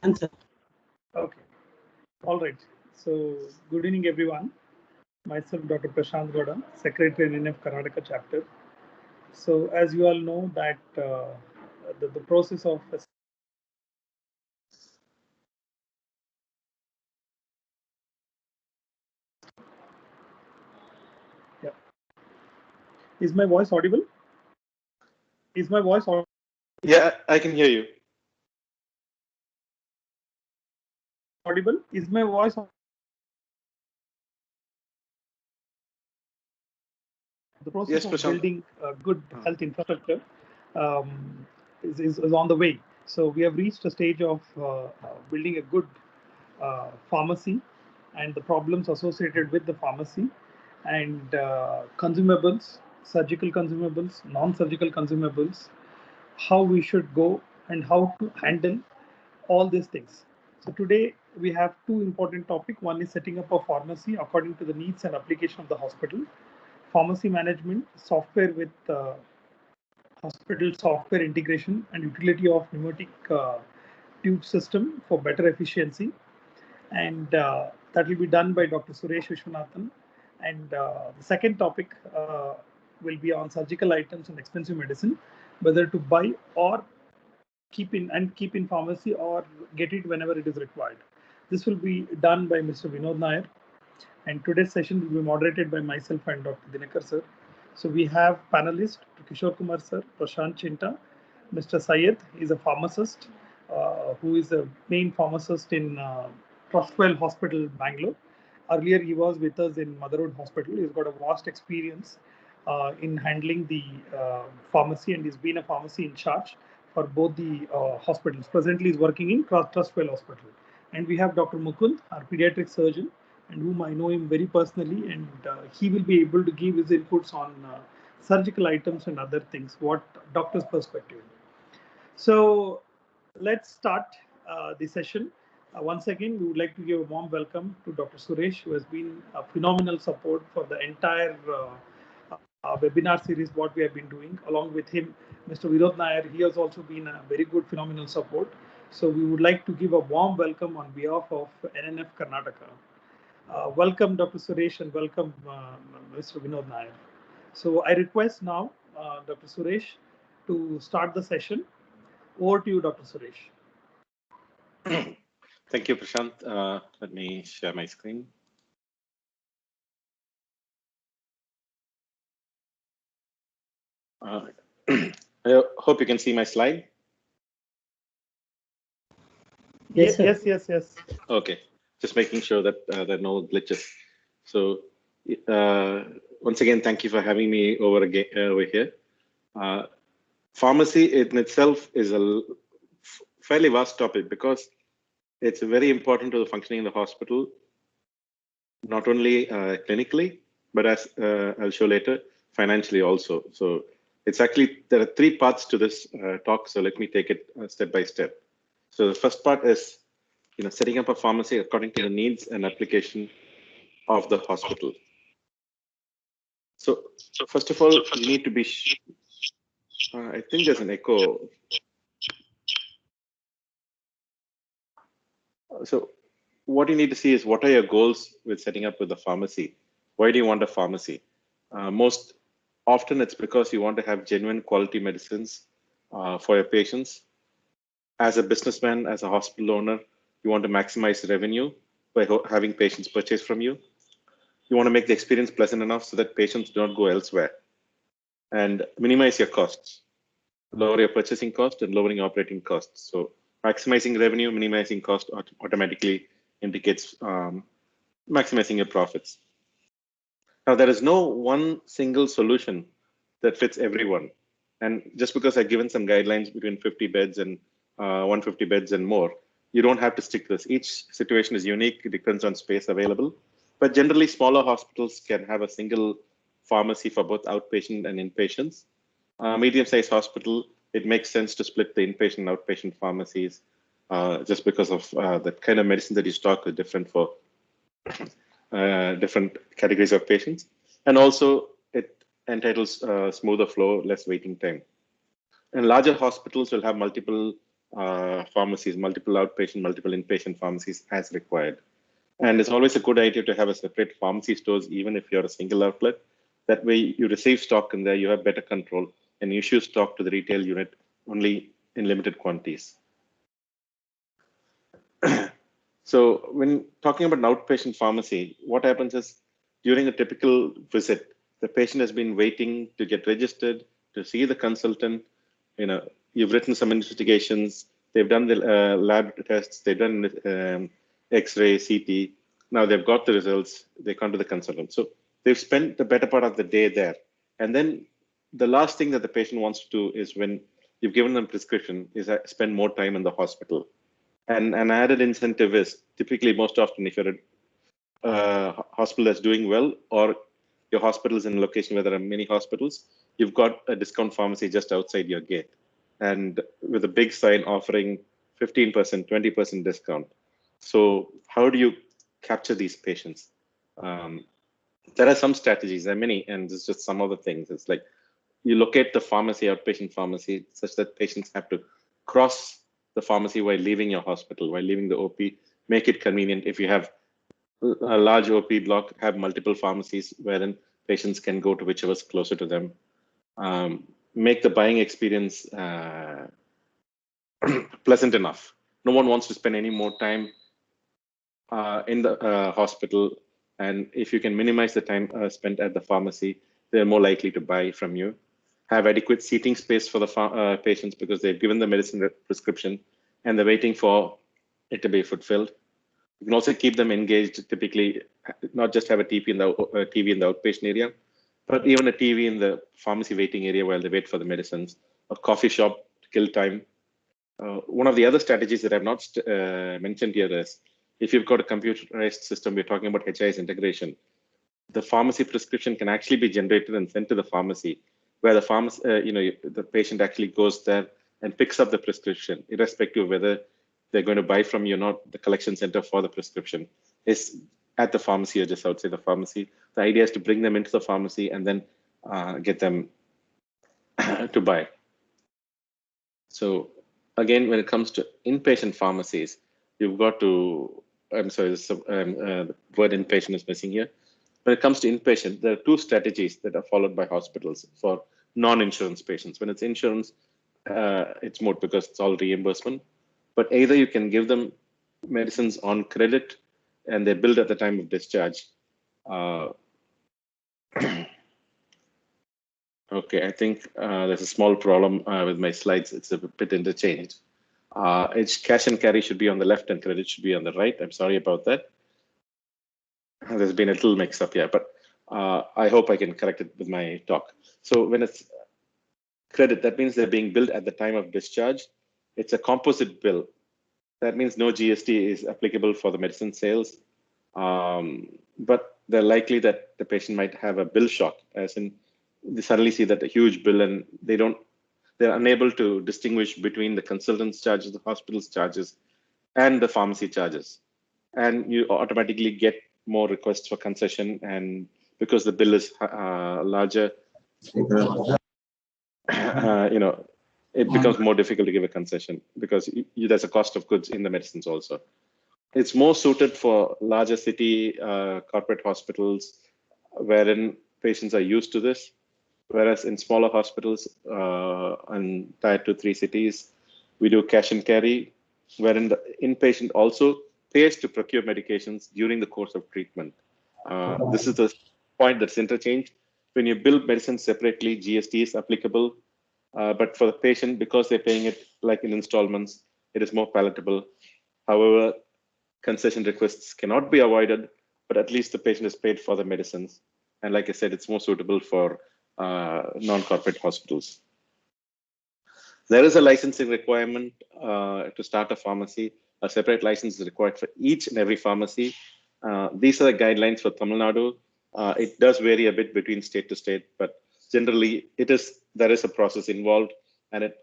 Answer. Okay. All right. So, good evening, everyone. Myself, Dr. Prashant Goda, Secretary in NF Karnataka chapter. So, as you all know, that the process of yeah. Is my voice audible? Is my voice audible? Yeah, I can hear you. Is my voice the process Yes, of Prashant. building a good health infrastructure um, is on the way. So we have reached a stage of building a good pharmacy and the problems associated with the pharmacy and consumables, surgical consumables, non-surgical consumables, how we should go and how to handle all these things. So today we have two important topics. One is setting up a pharmacy according to the needs and application of the hospital, pharmacy management software with hospital software integration and utility of pneumatic tube system for better efficiency. And that will be done by Dr. Suresh Vishwanthan. And the second topic will be on surgical items and expensive medicine, whether to buy or keep in pharmacy or get it whenever it is required. This will be done by Mr. Vinod Nair, and today's session will be moderated by myself and Dr. Dinakar sir. So we have panelists Kishore Kumar sir, Prashant Chinta, Mr. Syed is a pharmacist who is a main pharmacist in Trustwell Hospital, Bangalore. Earlier he was with us in Motherhood Hospital. He's got a vast experience in handling the pharmacy and he's been a pharmacy in charge for both the hospitals. Presently he's working in Trustwell Hospital. And we have Dr. Mukund, our pediatric surgeon, and whom I know him very personally, and he will be able to give his inputs on surgical items and other things, what doctor's perspective. So let's start the session. Once again, we would like to give a warm welcome to Dr. Suresh, who has been a phenomenal support for the entire webinar series, what we have been doing. Along with him, Mr. Vinod Nair, he has also been a very good phenomenal support. So we would like to give a warm welcome on behalf of NNF Karnataka. Welcome, Dr. Suresh, and welcome, Mr. Vinod Nair. So I request now Dr. Suresh to start the session. Over to you, Dr. Suresh. Thank you, Prashant. Let me share my screen. I hope you can see my slide. Yes, yes. Okay, just making sure that there are no glitches. So once again, thank you for having me over here. Pharmacy in itself is a fairly vast topic because it's very important to the functioning of the hospital, not only clinically, but as I'll show later, financially also. So it's actually, there are three parts to this talk. So let me take it step by step. So the first part is, setting up a pharmacy according to the needs and application of the hospital. So first of all, you need to be, I think there's an echo. So what you need to see is what are your goals with setting up with a pharmacy? Why do you want a pharmacy? Most often it's because you want to have genuine quality medicines for your patients. As a businessman, as a hospital owner, you want to maximize revenue by having patients purchase from you. You want to make the experience pleasant enough so that patients do not go elsewhere, and minimize your costs, lower your purchasing cost and lowering your operating costs. So maximizing revenue, minimizing cost automatically indicates maximizing your profits. Now, there is no one single solution that fits everyone. And just because I've given some guidelines between 50 beds and 150 beds and more, you don't have to stick to this. Each situation is unique. It depends on space available. But generally, smaller hospitals can have a single pharmacy for both outpatient and inpatients. Medium-sized hospital, it makes sense to split the inpatient and outpatient pharmacies just because of the kind of medicine that you stock is different for different categories of patients. And also, it entitles smoother flow, less waiting time. And larger hospitals will have multiple pharmacies, multiple outpatient, multiple inpatient pharmacies as required. And it's always a good idea to have a separate pharmacy stores, even if you're a single outlet. That way you receive stock in there, you have better control, and you issue stock to the retail unit only in limited quantities. So when talking about an outpatient pharmacy, what happens is during a typical visit, the patient has been waiting to get registered, to see the consultant. You've written some investigations, they've done the lab tests, they've done X-ray, CT. Now they've got the results, they come to the consultant. So they've spent the better part of the day there. And then the last thing that the patient wants to do is, when you've given them prescription, is spend more time in the hospital. And an added incentive is typically, most often, if you're a hospital that's doing well, or your hospital is in a location where there are many hospitals, you've got a discount pharmacy just outside your gate, and with a big sign offering 15%, 20% discount. So how do you capture these patients? There are some strategies, there are many, and there's just some other things. It's like you locate the pharmacy, outpatient pharmacy, such that patients have to cross the pharmacy while leaving your hospital, while leaving the OP. Make it convenient. If you have a large OP block, have multiple pharmacies wherein patients can go to whichever is closer to them. Make the buying experience pleasant enough. No one wants to spend any more time in the hospital, and if you can minimize the time spent at the pharmacy, they're more likely to buy from you. Have adequate seating space for the patients, because they've given the medicine prescription and they're waiting for it to be fulfilled. You can also keep them engaged, typically not just have a TV in the outpatient area, but even a TV in the pharmacy waiting area while they wait for the medicines, a coffee shop to kill time. One of the other strategies that I've not mentioned here is, if you've got a computerized system, we're talking about HIS integration, the pharmacy prescription can actually be generated and sent to the pharmacy, where the pharmacy, the patient actually goes there and picks up the prescription, irrespective of whether they're going to buy from you or not. The collection center for the prescription is at the pharmacy or just outside the pharmacy. The idea is to bring them into the pharmacy and then get them to buy. So again, when it comes to inpatient pharmacies, you've got to, I'm sorry, the word inpatient is missing here. When it comes to inpatient, there are two strategies that are followed by hospitals for non-insurance patients. When it's insurance, it's more because it's all reimbursement. But either you can give them medicines on credit and they're billed at the time of discharge. Okay, I think there's a small problem with my slides. It's a bit interchanged. It's cash and carry should be on the left and credit should be on the right. I'm sorry about that. There's been a little mix up here, but I hope I can correct it with my talk. So when it's credit, that means they're being billed at the time of discharge. It's a composite bill. That means no GST is applicable for the medicine sales, but they're likely that the patient might have a bill shock, as in they suddenly see that a huge bill and they're unable to distinguish between the consultant's charges, the hospital's charges, and the pharmacy charges. And you automatically get more requests for concession, and because the bill is larger, it becomes more difficult to give a concession, because there's a cost of goods in the medicines also. It's more suited for larger city corporate hospitals, wherein patients are used to this, whereas in smaller hospitals and tier 2-3 cities, we do cash and carry, wherein the inpatient also pays to procure medications during the course of treatment. This is the point that's interchanged. When you bill medicine separately, GST is applicable, but for the patient, because they're paying it like in installments, it is more palatable. However, concession requests cannot be avoided, but at least the patient is paid for the medicines. And like I said, it's more suitable for non-corporate hospitals. There is a licensing requirement to start a pharmacy. A separate license is required for each and every pharmacy. These are the guidelines for Tamil Nadu. It does vary a bit between state to state, but generally there is a process involved, and it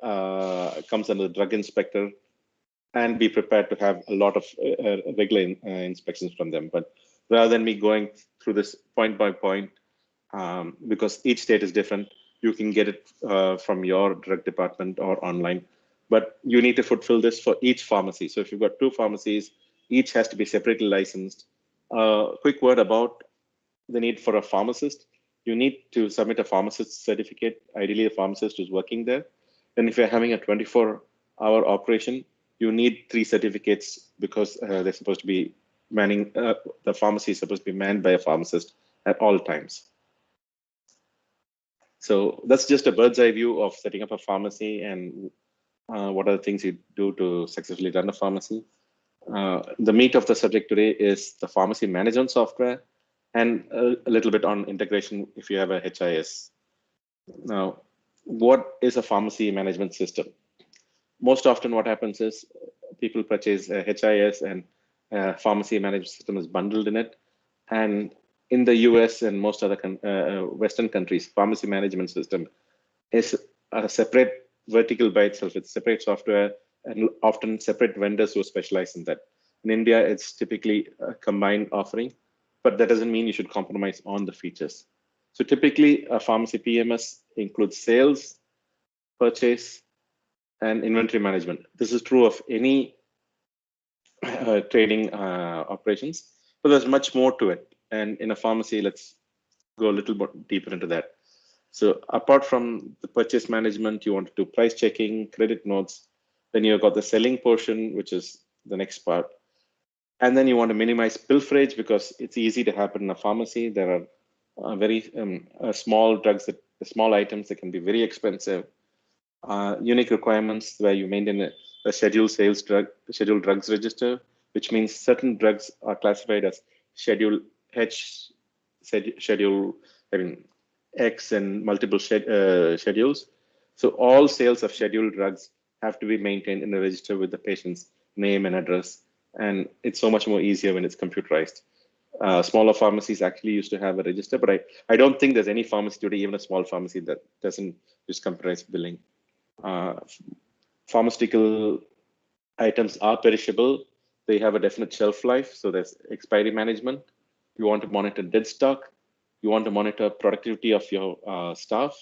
comes under the drug inspector, and be prepared to have a lot of regular inspections from them. But rather than me going through this point by point, because each state is different, you can get it from your drug department or online. but you need to fulfill this for each pharmacy. So if you've got 2 pharmacies, each has to be separately licensed. Quick word about the need for a pharmacist. You need to submit a pharmacist certificate, ideally a pharmacist who's working there. And if you're having a 24-hour operation, you need 3 certificates because they're supposed to be manning, the pharmacy is supposed to be manned by a pharmacist at all times. So that's just a bird's eye view of setting up a pharmacy and what are the things you do to successfully run a pharmacy. The meat of the subject today is the pharmacy management software and a little bit on integration if you have a HIS. Now, what is a pharmacy management system? Most often what happens is people purchase a HIS and a pharmacy management system is bundled in it. And in the US and most other Western countries, pharmacy management system is a separate vertical by itself. It's separate software and often separate vendors who specialize in that. In India, it's typically a combined offering, but that doesn't mean you should compromise on the features. So typically, a pharmacy PMS includes sales, purchase, and inventory management. This is true of any trading operations, but there's much more to it. And in a pharmacy, let's go a little bit deeper into that. So apart from the purchase management, you want to do price checking, credit notes. Then you've got the selling portion, which is the next part. And then you want to minimize pilferage because it's easy to happen in a pharmacy. There are very small drugs, small items that can be very expensive. Unique requirements where you maintain a scheduled drugs register, which means certain drugs are classified as Schedule H, Schedule X, and multiple schedules. So all sales of scheduled drugs have to be maintained in a register with the patient's name and address, and it's so much more easier when it's computerized. Smaller pharmacies actually used to have a register, but I don't think there's any pharmacy today, even a small pharmacy, that doesn't use computerized billing. Pharmaceutical items are perishable. They have a definite shelf life, so there's expiry management. You want to monitor dead stock. You want to monitor productivity of your staff.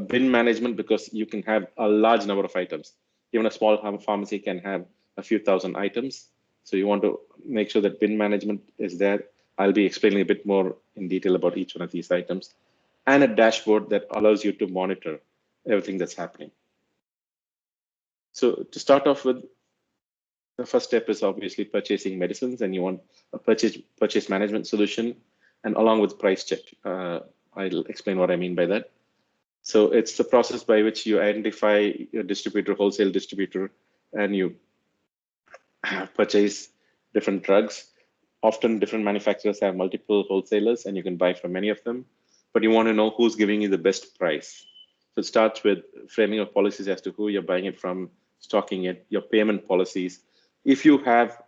Bin management, because you can have a large number of items. Even a small pharmacy can have a few thousand items. So you want to make sure that bin management is there. I'll be explaining a bit more in detail about each one of these items. And a dashboard that allows you to monitor everything that's happening. So to start off with, the first step is obviously purchasing medicines, and you want a purchase management solution, and along with price check. I'll explain what I mean by that. So it's the process by which you identify your distributor, wholesale distributor, and you purchase different drugs. Often different manufacturers have multiple wholesalers and you can buy from many of them, but you want to know who's giving you the best price. So it starts with framing of policies as to who you're buying it from, stocking it, your payment policies. If you have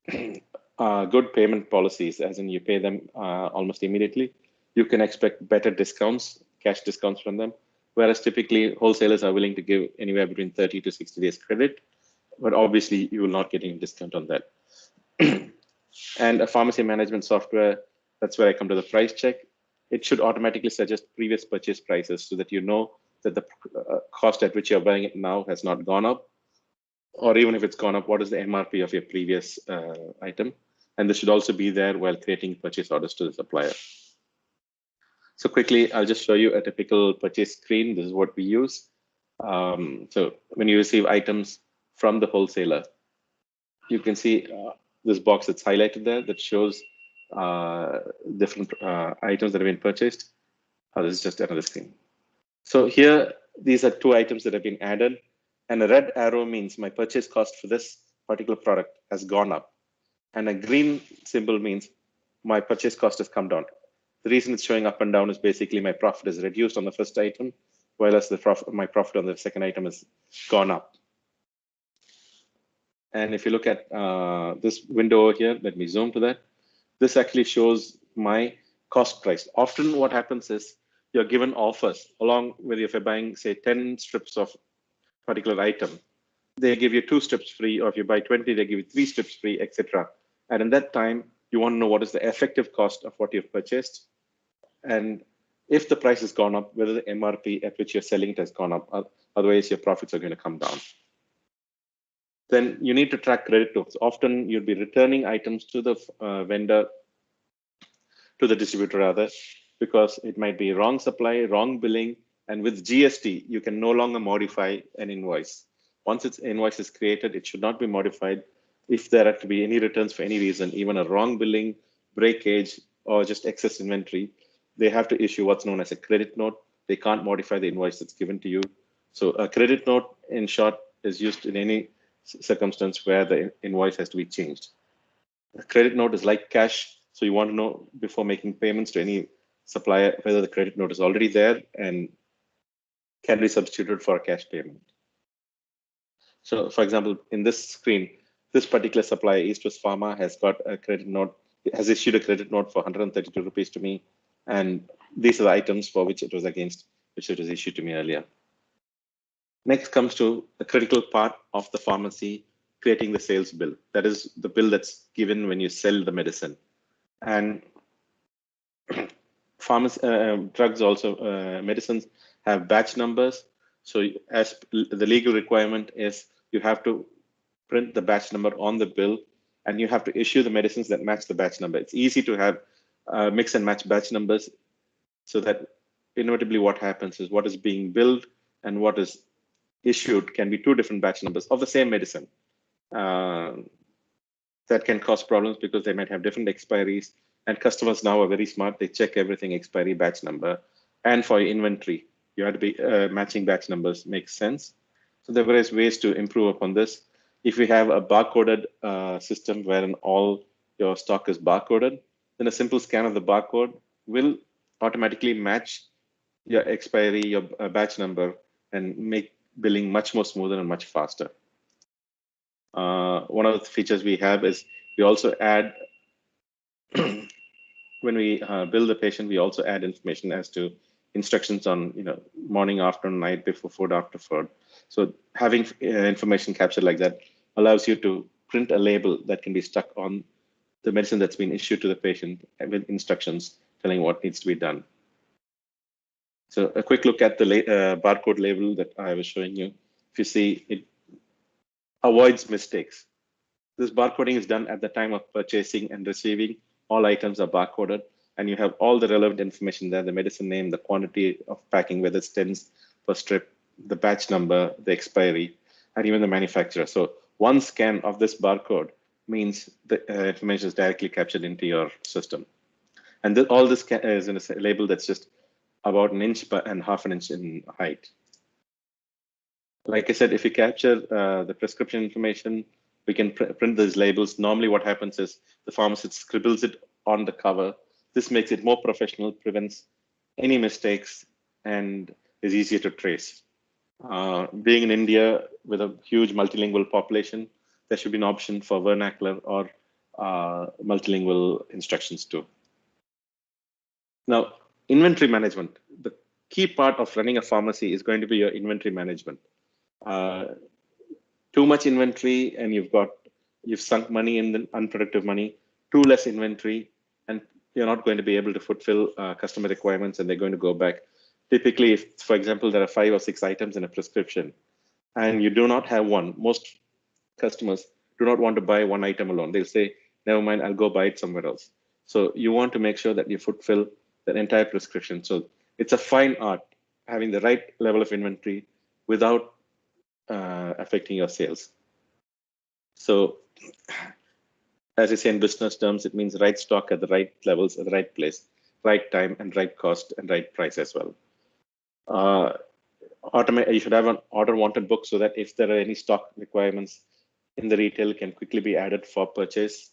good payment policies, as in you pay them almost immediately, you can expect better discounts, cash discounts from them. Whereas typically wholesalers are willing to give anywhere between 30 to 60 days credit, but obviously you will not get any discount on that. And a pharmacy management software, that's where I come to the price check. It should automatically suggest previous purchase prices so that you know that the cost at which you're buying it now has not gone up, or even if it's gone up, what is the MRP of your previous item? And this should also be there while creating purchase orders to the supplier. So quickly, I'll just show you a typical purchase screen. This is what we use. So when you receive items from the wholesaler, you can see this box that's highlighted there that shows different items that have been purchased. This is just another screen. So here, these are 2 items that have been added, and a red arrow means my purchase cost for this particular product has gone up, and a green symbol means my purchase cost has come down. The reason it's showing up and down is basically my profit is reduced on the first item, whereas my profit on the second item has gone up. And if you look at this window over here, let me zoom to that. This actually shows my cost price. Often what happens is you're given offers along with, if you're buying, say, 10 strips of particular item, they give you 2 strips free, or if you buy 20, they give you 3 strips free, etc. And in that time, you want to know what is the effective cost of what you've purchased. And if the price has gone up, whether the MRP at which you're selling it has gone up, otherwise your profits are going to come down. Then you need to track credit notes. Often you'll be returning items to the vendor, to the distributor rather, because it might be wrong supply, wrong billing, and with GST, you can no longer modify an invoice. Once its invoice is created, it should not be modified. If there are to be any returns for any reason, even a wrong billing, breakage, or just excess inventory, they have to issue what's known as a credit note. They can't modify the invoice that's given to you. So a credit note, in short, is used in any circumstance where the invoice has to be changed. A credit note is like cash. So you want to know before making payments to any supplier whether the credit note is already there and can be substituted for a cash payment. So for example, in this screen, this particular supplier, East West Pharma, has got a credit note, has issued a credit note for 132 rupees to me. And these are the items for which it was against, which it was issued to me earlier. Next comes to the critical part of the pharmacy, creating the sales bill. That is the bill that's given when you sell the medicine. And pharmacy, drugs also, medicines have batch numbers. So as the legal requirement is, you have to print the batch number on the bill, and you have to issue the medicines that match the batch number. It's easy to have mix and match batch numbers, so that inevitably what happens is what is being billed and what is issued can be two different batch numbers of the same medicine. That can cause problems because they might have different expiries, and customers now are very smart. They check everything expiry, batch number, and for inventory, you have to be matching batch numbers makes sense. So there are various ways to improve upon this. If you have a barcoded system wherein all your stock is barcoded, then a simple scan of the barcode will automatically match your expiry, your batch number, and make billing much more smoother and much faster. One of the features we have is we also add, when we bill the patient, we also add information as to instructions on, morning, afternoon, night, before food, after food. So having information captured like that allows you to print a label that can be stuck on the medicine that's been issued to the patient with instructions telling what needs to be done. So a quick look at the barcode label that I was showing you. If you see, it avoids mistakes. This barcoding is done at the time of purchasing and receiving. All items are barcoded, and you have all the relevant information there: the medicine name, the quantity of packing, whether it's tens per strip, the batch number, the expiry, and even the manufacturer. So one scan of this barcode means the information is directly captured into your system. And all this is in a label that's just about an inch and half an inch in height. Like I said, if you capture the prescription information, we can print these labels. Normally what happens is the pharmacist scribbles it on the cover. This makes it more professional, prevents any mistakes, and is easier to trace. Being in India with a huge multilingual population, there should be an option for vernacular or multilingual instructions too. Now, inventory management. The key part of running a pharmacy is going to be your inventory management. Too much inventory and you've sunk money in the unproductive money. Too less inventory and you're not going to be able to fulfill customer requirements, and they're going to go back. Typically, if, for example, there are 5 or 6 items in a prescription and you do not have one, most customers do not want to buy one item alone. They'll say, never mind, I'll go buy it somewhere else. So you want to make sure that you fulfill that entire prescription. So it's a fine art having the right level of inventory without affecting your sales. So as I say in business terms, it means right stock at the right levels, at the right place, right time, and right cost and right price as well. You should have an order wanted book so that if there are any stock requirements in the retail, can quickly be added for purchase.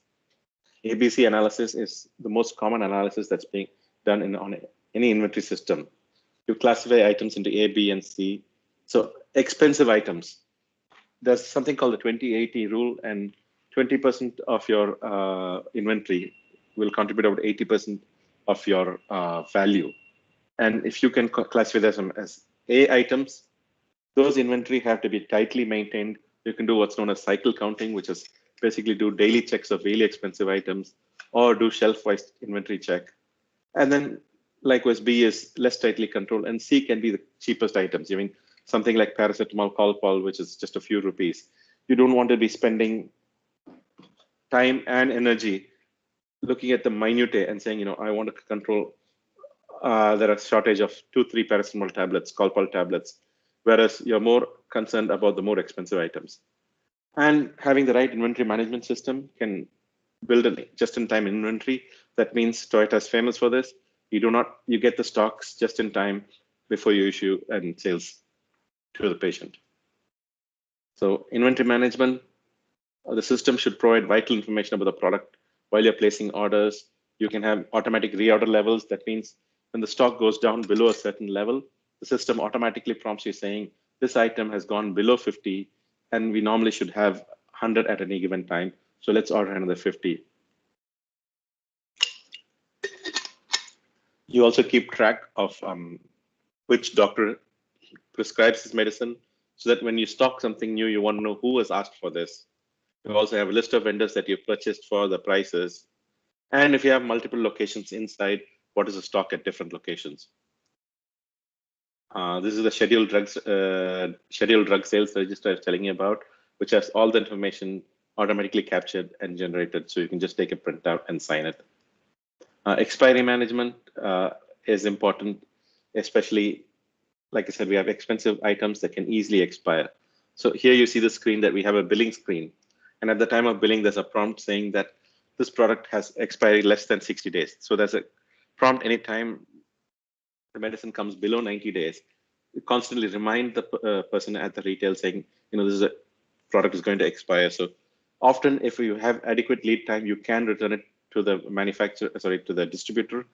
ABC analysis is the most common analysis that's being done on any inventory system. You classify items into A, B, and C. So expensive items, there's something called the 20-80 rule, and 20% of your inventory will contribute about 80% of your value. And if you can classify them as A items, those inventory have to be tightly maintained. You can do what's known as cycle counting, which is basically do daily checks of really expensive items or do shelf-wise inventory check. And then Likewise, B is less tightly controlled, and C can be the cheapest items. I mean, something like paracetamol, Calpol, which is just a few rupees. You don't want to be spending time and energy looking at the minutiae and saying, I want to control. There are shortage of 2-3 paracetamol tablets, Calpol tablets, whereas you're more concerned about the more expensive items. And having the right inventory management system can build a just-in-time inventory. That means Toyota is famous for this. You get the stocks just in time before you issue and sales to the patient. So inventory management, the system should provide vital information about the product while you're placing orders. You can have automatic reorder levels. That means when the stock goes down below a certain level, the system automatically prompts you saying, this item has gone below 50, and we normally should have 100 at any given time. So let's order another 50. You also keep track of which doctor prescribes this medicine, so that when you stock something new, you want to know who has asked for this. You also have a list of vendors that you've purchased for, the prices. And if you have multiple locations inside, what is the stock at different locations? This is the scheduled drug sales register I was telling you about, which has all the information automatically captured and generated. So you can just take a printout and sign it. Expiry management is important, especially, like I said, we have expensive items that can easily expire. So here you see the screen that we have a billing screen. And at the time of billing, there's a prompt saying that this product has expiry less than 60 days. So there's a prompt anytime the medicine comes below 90 days. You constantly remind the person at the retail saying, this is a product is going to expire. So often, if you have adequate lead time, you can return it to the manufacturer, to the distributor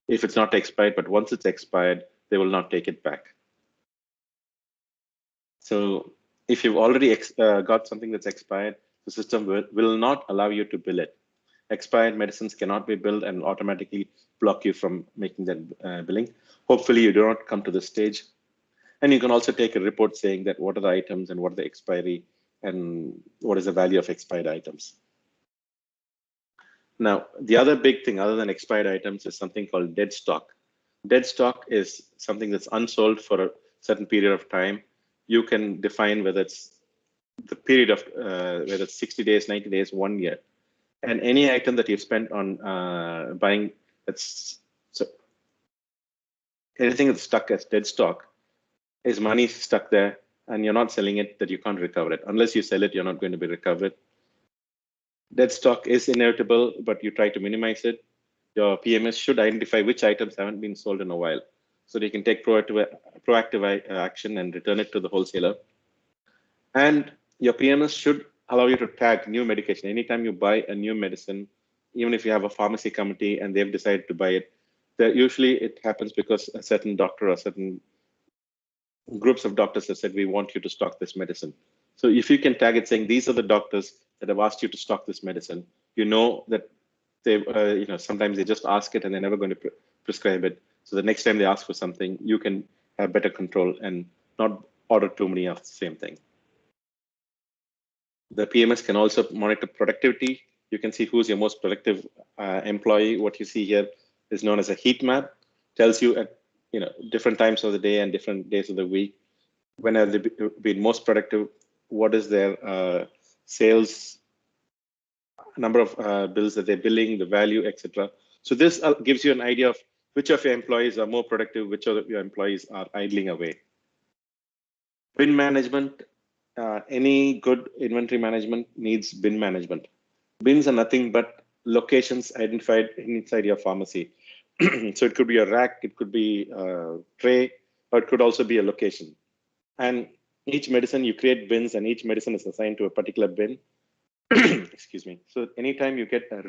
if it's not expired. But once it's expired, they will not take it back. So if you've already got something that's expired, the system will not allow you to bill it. Expired medicines cannot be billed and automatically block you from making that billing. Hopefully, you do not come to this stage. And you can also take a report saying that what are the items and what are the expiry and what is the value of expired items. Now, the other big thing other than expired items is something called dead stock. Dead stock is something that's unsold for a certain period of time. You can define whether it's the period of whether it's 60 days, 90 days, 1 year. And any item that you've spent on buying, anything that's stuck as dead stock is money stuck there, and you're not selling it, that you can't recover it. Unless you sell it, you're not going to be recovered. Dead stock is inevitable, but you try to minimize it. Your PMS should identify which items haven't been sold in a while, so that you can take proactive action and return it to the wholesaler. And your PMS should allow you to tag new medication. Anytime you buy a new medicine, even if you have a pharmacy committee and they've decided to buy it, usually it happens because a certain doctor or certain groups of doctors have said, we want you to stock this medicine. So if you can tag it saying, these are the doctors that have asked you to stock this medicine, you know that they, sometimes they just ask it and they're never going to prescribe it. So the next time they ask for something, you can have better control and not order too many of the same thing. The PMS can also monitor productivity. You can see who's your most productive employee. What you see here is known as a heat map. Tells you at different times of the day and different days of the week, when have they been most productive, what is their sales, number of bills that they're billing, the value, etc. So this gives you an idea of which of your employees are more productive, which of your employees are idling away. Bin management. Any good inventory management needs bin management. Bins are nothing but locations identified inside your pharmacy. So it could be a rack, it could be a tray, or it could also be a location. And each medicine, you create bins, and each medicine is assigned to a particular bin. Excuse me. So anytime you get a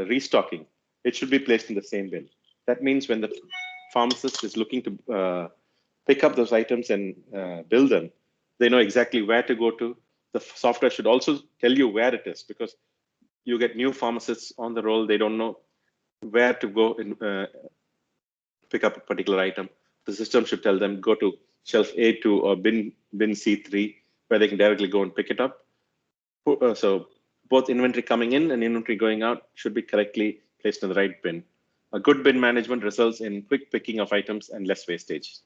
restocking, it should be placed in the same bin. That means when the pharmacist is looking to pick up those items and bill them, they know exactly where to go to. The software should also tell you where it is, because you get new pharmacists on the roll. They don't know where to go and pick up a particular item. The system should tell them, go to shelf A2 or bin C3, where they can directly go and pick it up. So both inventory coming in and inventory going out should be correctly placed in the right bin. A good bin management results in quick picking of items and less wastage.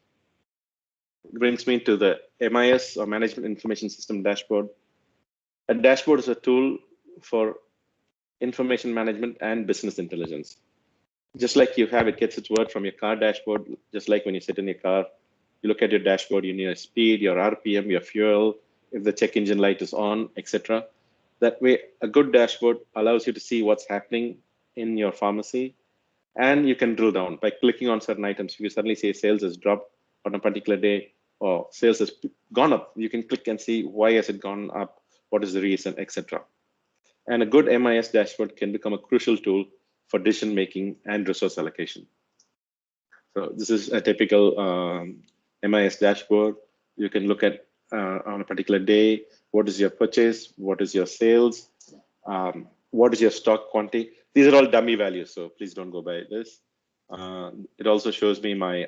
It brings me to the MIS, or Management Information System dashboard. A dashboard is a tool for information management and business intelligence. Just like you have, it gets its word from your car dashboard. Just like when you sit in your car, you look at your dashboard, you know your speed, your RPM, your fuel, if the check engine light is on, etc. That way, a good dashboard allows you to see what's happening in your pharmacy, and you can drill down by clicking on certain items. If you suddenly say sales has dropped on a particular day, or sales has gone up, you can click and see why has it gone up, what is the reason, etc. And a good MIS dashboard can become a crucial tool for decision making and resource allocation. So this is a typical MIS dashboard. You can look at on a particular day, what is your purchase, what is your sales, what is your stock quantity. These are all dummy values, so please don't go by this. It also shows me my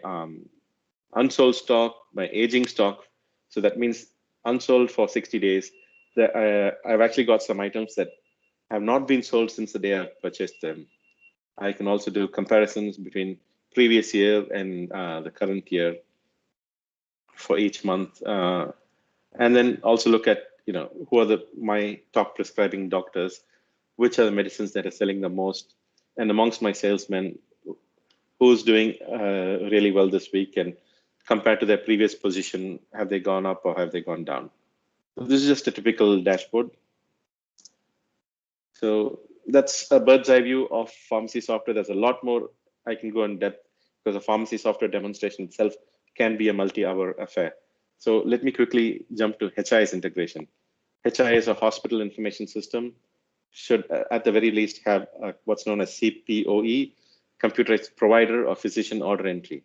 unsold stock, my aging stock. So that means unsold for 60 days. I've actually got some items that have not been sold since the day I purchased them. I can also do comparisons between previous year and the current year for each month, and then also look at who are my top prescribing doctors, which are the medicines that are selling the most, and amongst my salesmen, who's doing really well this week, and compared to their previous position, have they gone up or have they gone down? So this is just a typical dashboard. So that's a bird's eye view of pharmacy software. There's a lot more I can go in depth, because a pharmacy software demonstration itself can be a multi-hour affair. So let me quickly jump to HIS integration. HIS, a hospital information system, should at the very least have what's known as CPOE, computerized provider or physician order entry.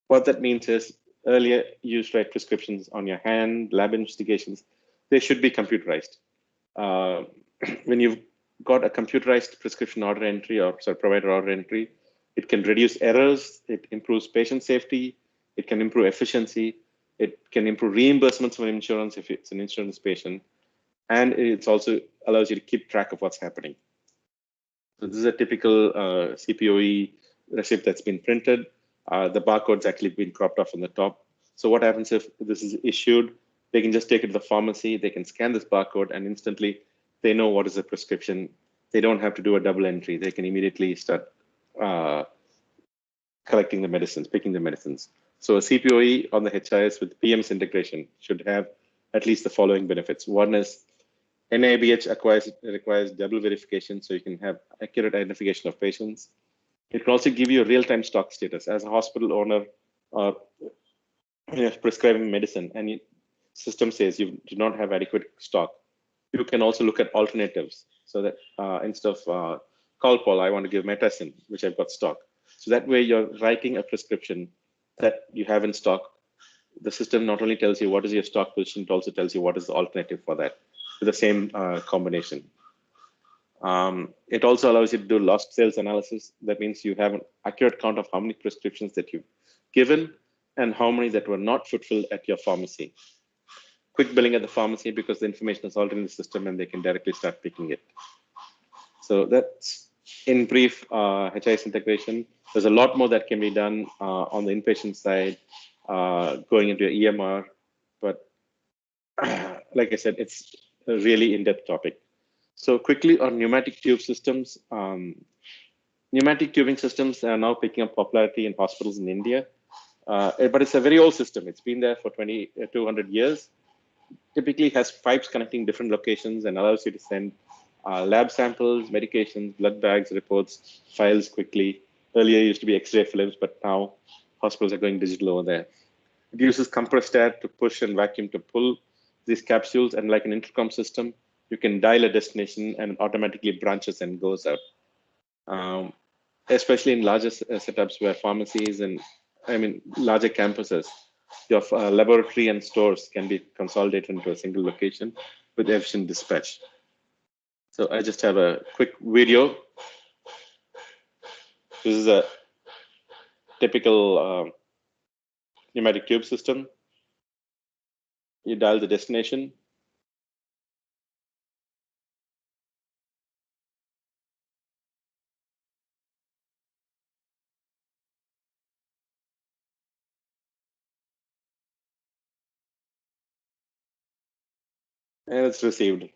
What that means is, earlier you used to write prescriptions on your hand, lab investigations, they should be computerized. When you've got a computerized prescription order entry, or provider order entry, it can reduce errors, it improves patient safety, it can improve efficiency, it can improve reimbursements from insurance if it's an insurance patient, and it also allows you to keep track of what's happening. So this is a typical CPOE receipt that's been printed. The barcode's actually been cropped off on the top. So what happens if this is issued? They can just take it to the pharmacy, they can scan this barcode, and instantly they know what is the prescription. They don't have to do a double entry. They can immediately start collecting the medicines, picking the medicines. So a CPOE on the HIS with PMS integration should have at least the following benefits. One is NIBH requires double verification, so you can have accurate identification of patients. It can also give you a real-time stock status. As a hospital owner or prescribing medicine, and system says you do not have adequate stock, you can also look at alternatives. So that instead of Calpol, I want to give Metacin, which I've got stock. So that way you're writing a prescription that you have in stock. The system not only tells you what is your stock position, it also tells you what is the alternative for that with the same combination. It also allows you to do lost sales analysis. That means you have an accurate count of how many prescriptions that you've given and how many that were not fulfilled at your pharmacy. Quick billing at the pharmacy, because the information is already in the system and they can directly start picking it. So that's in brief HIS integration. There's a lot more that can be done on the inpatient side, going into your EMR, but like I said, it's a really in-depth topic. So quickly on pneumatic tube systems, pneumatic tubing systems are now picking up popularity in hospitals in India, but it's a very old system. It's been there for 200 years. Typically has pipes connecting different locations and allows you to send lab samples, medications, blood bags, reports, files quickly. Earlier it used to be X-ray films, but now hospitals are going digital over there. It uses compressed air to push and vacuum to pull these capsules, and like an intercom system, you can dial a destination and automatically branches and goes out. Especially in larger setups where pharmacies and larger campuses, your laboratory and stores can be consolidated into a single location with efficient dispatch. So I just have a quick video. This is a typical pneumatic tube system. You dial the destination. And it's received.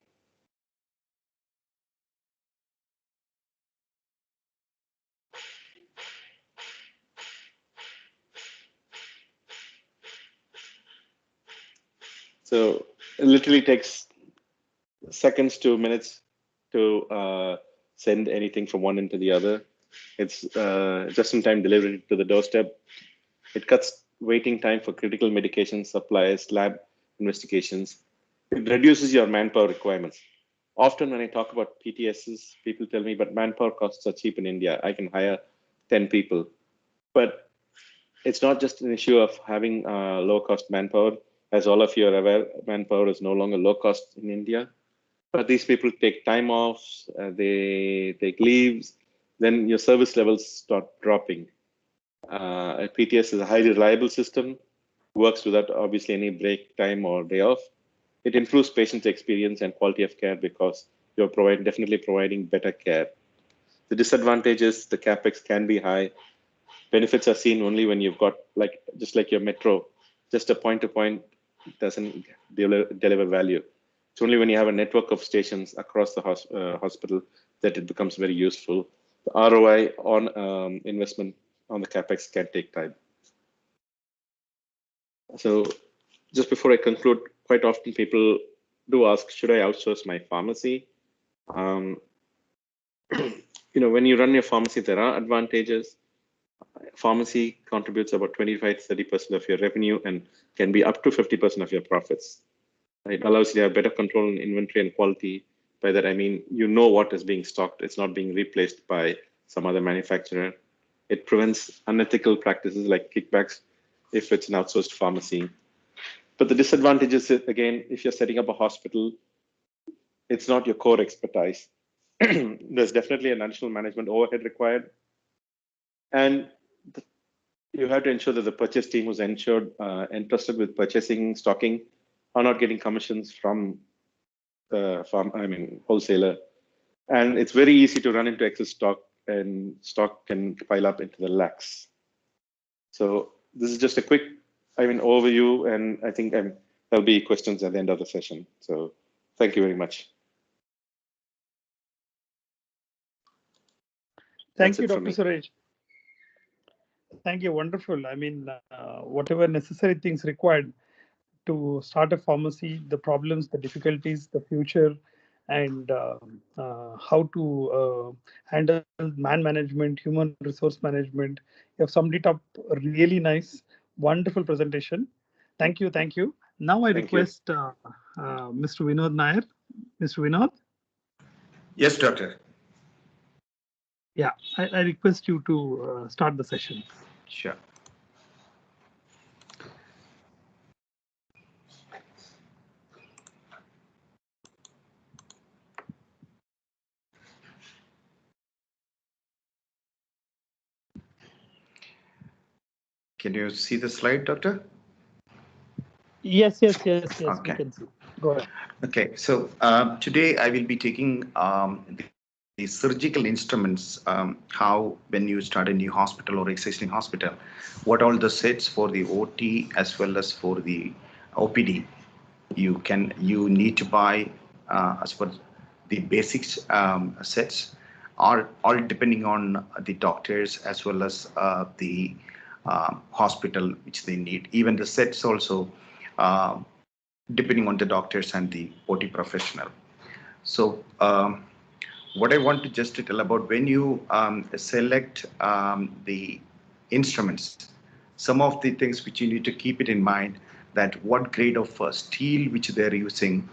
So it literally takes seconds to minutes to send anything from one end to the other. It's just-in-time delivery to the doorstep. It cuts waiting time for critical medication supplies, lab investigations. It reduces your manpower requirements. Often when I talk about PTSs, people tell me, but manpower costs are cheap in India. I can hire 10 people. But it's not just an issue of having low cost manpower. As all of you are aware, manpower is no longer low cost in India. But these people take time off, they take leaves, then your service levels start dropping. PTS is a highly reliable system, works without obviously any break time or day off. It improves patient experience and quality of care because you're definitely providing better care. The disadvantage is the capex can be high. Benefits are seen only when you've got just like your metro, just a point to point doesn't deliver value. It's only when you have a network of stations across the hospital that it becomes very useful. The ROI on investment on the capex can take time. So just before I conclude, quite often people do ask, should I outsource my pharmacy? When you run your pharmacy, there are advantages. Pharmacy contributes about 25 to 30% of your revenue and can be up to 50% of your profits. It allows you to have better control on inventory and quality. By that, I mean, you know what is being stocked. It's not being replaced by some other manufacturer. It prevents unethical practices like kickbacks if it's an outsourced pharmacy. But the disadvantage is, again, if you're setting up a hospital, it's not your core expertise. There's definitely an additional management overhead required. And you have to ensure that the purchase team who's entrusted with purchasing, stocking, are not getting commissions from the wholesaler. And it's very easy to run into excess stock, and stock can pile up into the lakhs. So this is just a quick, overview, and I think there'll be questions at the end of the session. So thank you very much. Thank you, Dr. Suresh. Thank you. Wonderful. Whatever necessary things required to start a pharmacy, the problems, the difficulties, the future, and how to handle man management, human resource management. You have summed it up really nice. Wonderful presentation. Thank you. Thank you. Now I request Mr. Vinod Nair. Mr. Vinod? Yes, doctor. Yeah, I request you to start the session. Sure. Can you see the slide, doctor? Yes. Okay. We can see. Go ahead. Okay, so today I will be taking the surgical instruments, how when you start a new hospital or existing hospital, what all the sets for the OT as well as for the OPD you need to buy as per the basics sets, are all depending on the doctors as well as the hospital which they need. Even the sets also depending on the doctors and the OT professional. So what I want to just tell about, when you select the instruments, some of the things which you need to keep it in mind, that what grade of steel which they're using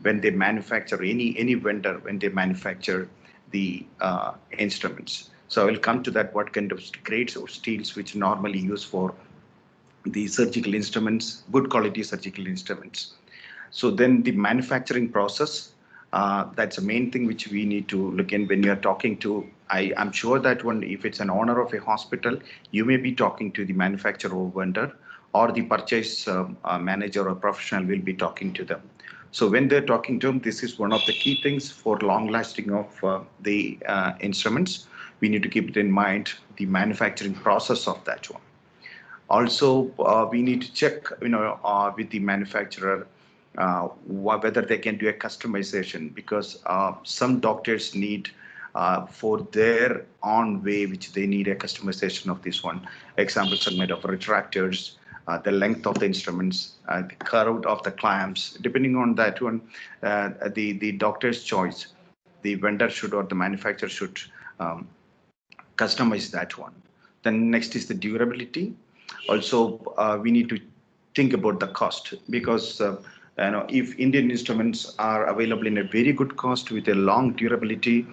when they manufacture, any vendor when they manufacture the instruments. So I will come to that, what kind of grades of steels which normally used for the surgical instruments, good quality surgical instruments. So then the manufacturing process, that's the main thing which we need to look in when you're talking to, I'm sure that if it's an owner of a hospital, you may be talking to the manufacturer or vendor, or the purchase manager or professional will be talking to them. So when they're talking to them, this is one of the key things for long lasting of the instruments. We need to keep it in mind, the manufacturing process of that one. Also, we need to check, with the manufacturer, whether they can do a customization, because some doctors need for their own way, which they need a customization of this one. Examples are made of retractors, the length of the instruments, the curve of the clamps. Depending on that one, the doctor's choice, the vendor should or the manufacturer should um, customize that one. Then next is the durability. Also, we need to think about the cost, because if Indian instruments are available in a very good cost with a long durability,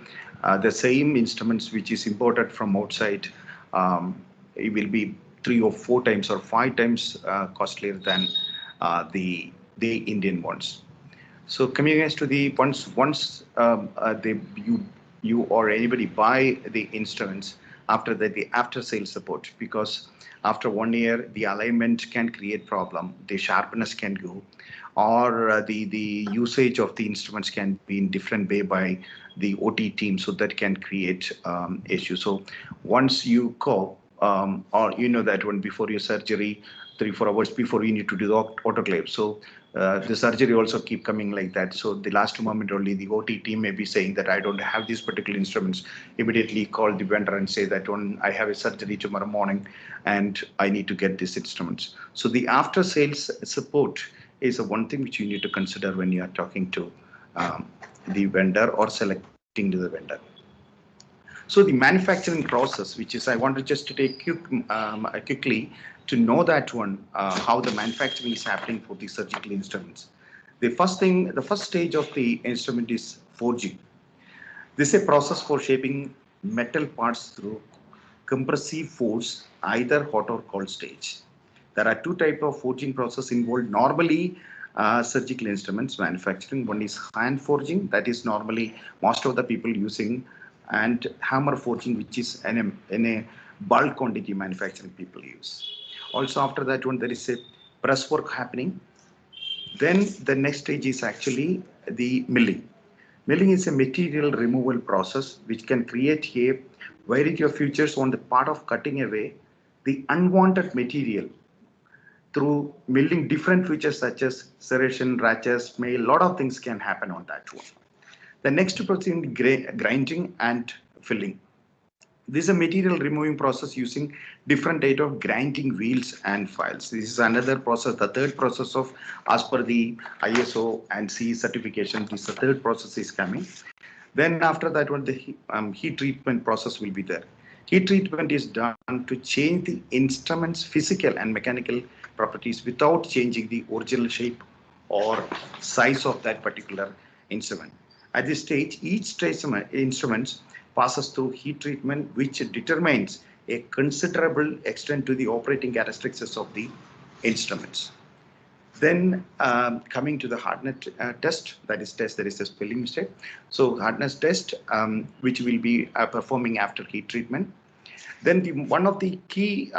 the same instruments which is imported from outside, it will be 3 or 4 times or 5 times costlier than the Indian ones. So coming as to the once you or anybody buy the instruments, after that the after sales support, because after 1 year the alignment can create problem, the sharpness can go, or the usage of the instruments can be in different way by the OT team, so that can create issues. So once you go, or you know that one before your surgery, 3 4 hours before you need to do the autoclave. So the surgery also keep coming like that. So the last moment only the OT team may be saying that I don't have these particular instruments. Immediately call the vendor and say that one, I have a surgery tomorrow morning and I need to get these instruments. So the after sales support is a one thing which you need to consider when you are talking to the vendor or selecting to the vendor. So the manufacturing process, which is, I want to just to take quickly to know that one, how the manufacturing is happening for the surgical instruments. The first thing, the first stage of the instrument is forging. This is a process for shaping metal parts through compressive force, either hot or cold stage. There are two types of forging process involved normally surgical instruments manufacturing. One is hand forging, that is normally most of the people using, and hammer forging, which is in a bulk quantity manufacturing people use. Also after that one, there is a press work happening. Then the next stage is actually the milling. Milling is a material removal process which can create a variety of features on the part of cutting away the unwanted material through milling. Different features such as serration, ratchets, may a lot of things can happen on that one. The next process is grinding and filling. This is a material removing process using different type of grinding wheels and files. This is another process, the third process of, as per the ISO and CE certification, this is the third process is coming. Then after that one, the heat treatment process will be there. Heat treatment is done to change the instrument's physical and mechanical properties without changing the original shape or size of that particular instrument. At this stage, each instrument passes through heat treatment, which determines a considerable extent to the operating characteristics of the instruments. Then coming to the hardness test, that is test, there is a spelling mistake. So hardness test, which will be performing after heat treatment. Then one of the key